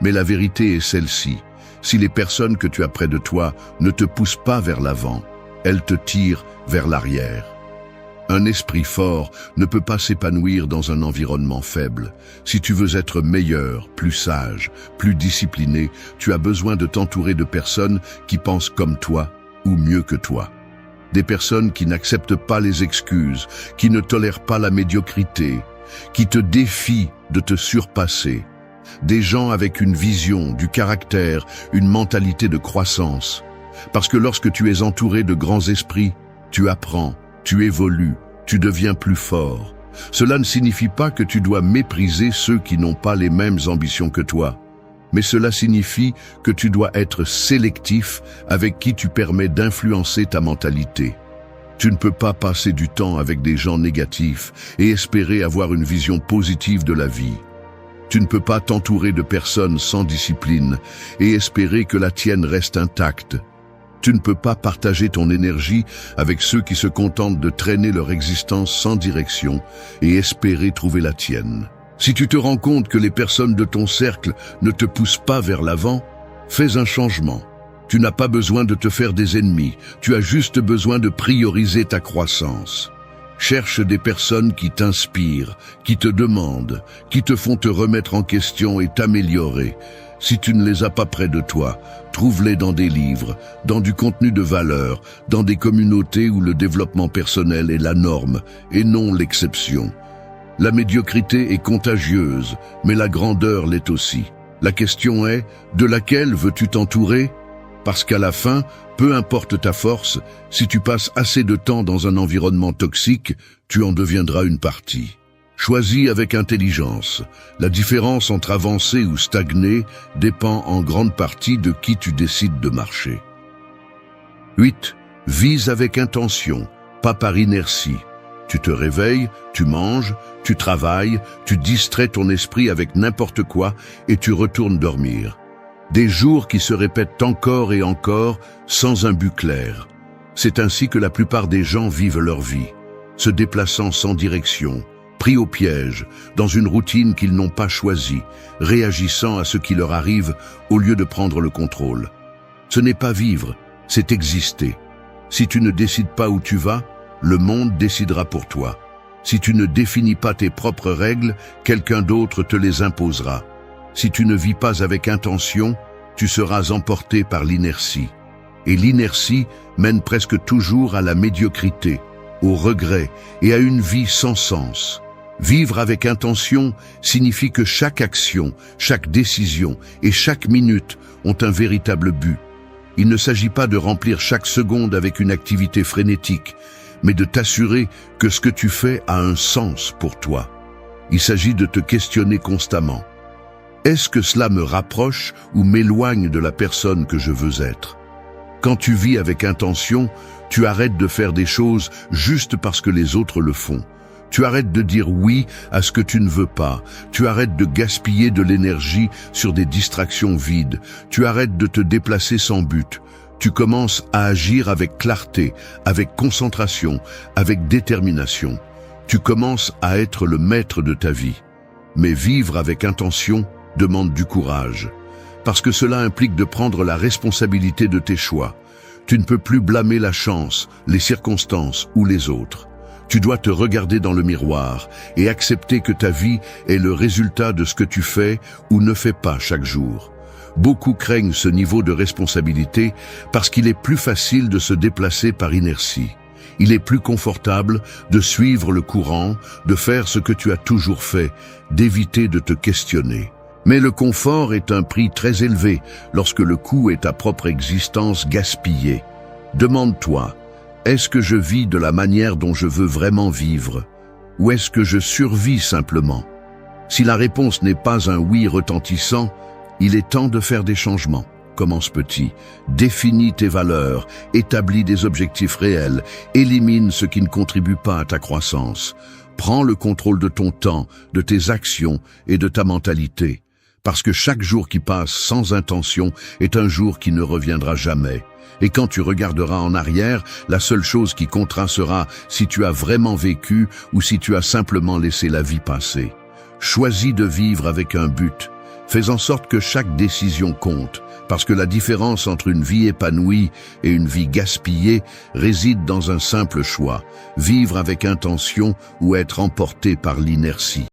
Speaker 1: Mais la vérité est celle-ci. Si les personnes que tu as près de toi ne te poussent pas vers l'avant, elles te tirent vers l'arrière. Un esprit fort ne peut pas s'épanouir dans un environnement faible. Si tu veux être meilleur, plus sage, plus discipliné, tu as besoin de t'entourer de personnes qui pensent comme toi ou mieux que toi. Des personnes qui n'acceptent pas les excuses, qui ne tolèrent pas la médiocrité, qui te défient de te surpasser. Des gens avec une vision, du caractère, une mentalité de croissance. Parce que lorsque tu es entouré de grands esprits, tu apprends, tu évolues, tu deviens plus fort. Cela ne signifie pas que tu dois mépriser ceux qui n'ont pas les mêmes ambitions que toi, mais cela signifie que tu dois être sélectif avec qui tu permets d'influencer ta mentalité. Tu ne peux pas passer du temps avec des gens négatifs et espérer avoir une vision positive de la vie. Tu ne peux pas t'entourer de personnes sans discipline et espérer que la tienne reste intacte. Tu ne peux pas partager ton énergie avec ceux qui se contentent de traîner leur existence sans direction et espérer trouver la tienne. Si tu te rends compte que les personnes de ton cercle ne te poussent pas vers l'avant, fais un changement. Tu n'as pas besoin de te faire des ennemis, tu as juste besoin de prioriser ta croissance. Cherche des personnes qui t'inspirent, qui te demandent, qui te font te remettre en question et t'améliorer. Si tu ne les as pas près de toi, trouve-les dans des livres, dans du contenu de valeur, dans des communautés où le développement personnel est la norme et non l'exception. La médiocrité est contagieuse, mais la grandeur l'est aussi. La question est, de laquelle veux-tu t'entourer ? Parce qu'à la fin, peu importe ta force, si tu passes assez de temps dans un environnement toxique, tu en deviendras une partie. Choisis avec intelligence. La différence entre avancer ou stagner dépend en grande partie de qui tu décides de marcher. 8. Vise avec intention, pas par inertie. Tu te réveilles, tu manges, tu travailles, tu distrais ton esprit avec n'importe quoi et tu retournes dormir. Des jours qui se répètent encore et encore sans un but clair. C'est ainsi que la plupart des gens vivent leur vie, se déplaçant sans direction, pris au piège, dans une routine qu'ils n'ont pas choisie, réagissant à ce qui leur arrive au lieu de prendre le contrôle. Ce n'est pas vivre, c'est exister. Si tu ne décides pas où tu vas, le monde décidera pour toi. Si tu ne définis pas tes propres règles, quelqu'un d'autre te les imposera. Si tu ne vis pas avec intention, tu seras emporté par l'inertie. Et l'inertie mène presque toujours à la médiocrité, au regret et à une vie sans sens. Vivre avec intention signifie que chaque action, chaque décision et chaque minute ont un véritable but. Il ne s'agit pas de remplir chaque seconde avec une activité frénétique, mais de t'assurer que ce que tu fais a un sens pour toi. Il s'agit de te questionner constamment. Est-ce que cela me rapproche ou m'éloigne de la personne que je veux être ? Quand tu vis avec intention, tu arrêtes de faire des choses juste parce que les autres le font. Tu arrêtes de dire oui à ce que tu ne veux pas. Tu arrêtes de gaspiller de l'énergie sur des distractions vides. Tu arrêtes de te déplacer sans but. Tu commences à agir avec clarté, avec concentration, avec détermination. Tu commences à être le maître de ta vie. Mais vivre avec intention demande du courage, parce que cela implique de prendre la responsabilité de tes choix. Tu ne peux plus blâmer la chance, les circonstances ou les autres. Tu dois te regarder dans le miroir et accepter que ta vie est le résultat de ce que tu fais ou ne fais pas chaque jour. Beaucoup craignent ce niveau de responsabilité parce qu'il est plus facile de se déplacer par inertie. Il est plus confortable de suivre le courant, de faire ce que tu as toujours fait, d'éviter de te questionner. Mais le confort est un prix très élevé lorsque le coût est ta propre existence gaspillée. Demande-toi, est-ce que je vis de la manière dont je veux vraiment vivre? Ou est-ce que je survis simplement? Si la réponse n'est pas un oui retentissant, il est temps de faire des changements. Commence petit, définis tes valeurs, établis des objectifs réels, élimine ce qui ne contribue pas à ta croissance. Prends le contrôle de ton temps, de tes actions et de ta mentalité. Parce que chaque jour qui passe sans intention est un jour qui ne reviendra jamais. Et quand tu regarderas en arrière, la seule chose qui comptera sera si tu as vraiment vécu ou si tu as simplement laissé la vie passer. Choisis de vivre avec un but. Fais en sorte que chaque décision compte, parce que la différence entre une vie épanouie et une vie gaspillée réside dans un simple choix, vivre avec intention ou être emporté par l'inertie.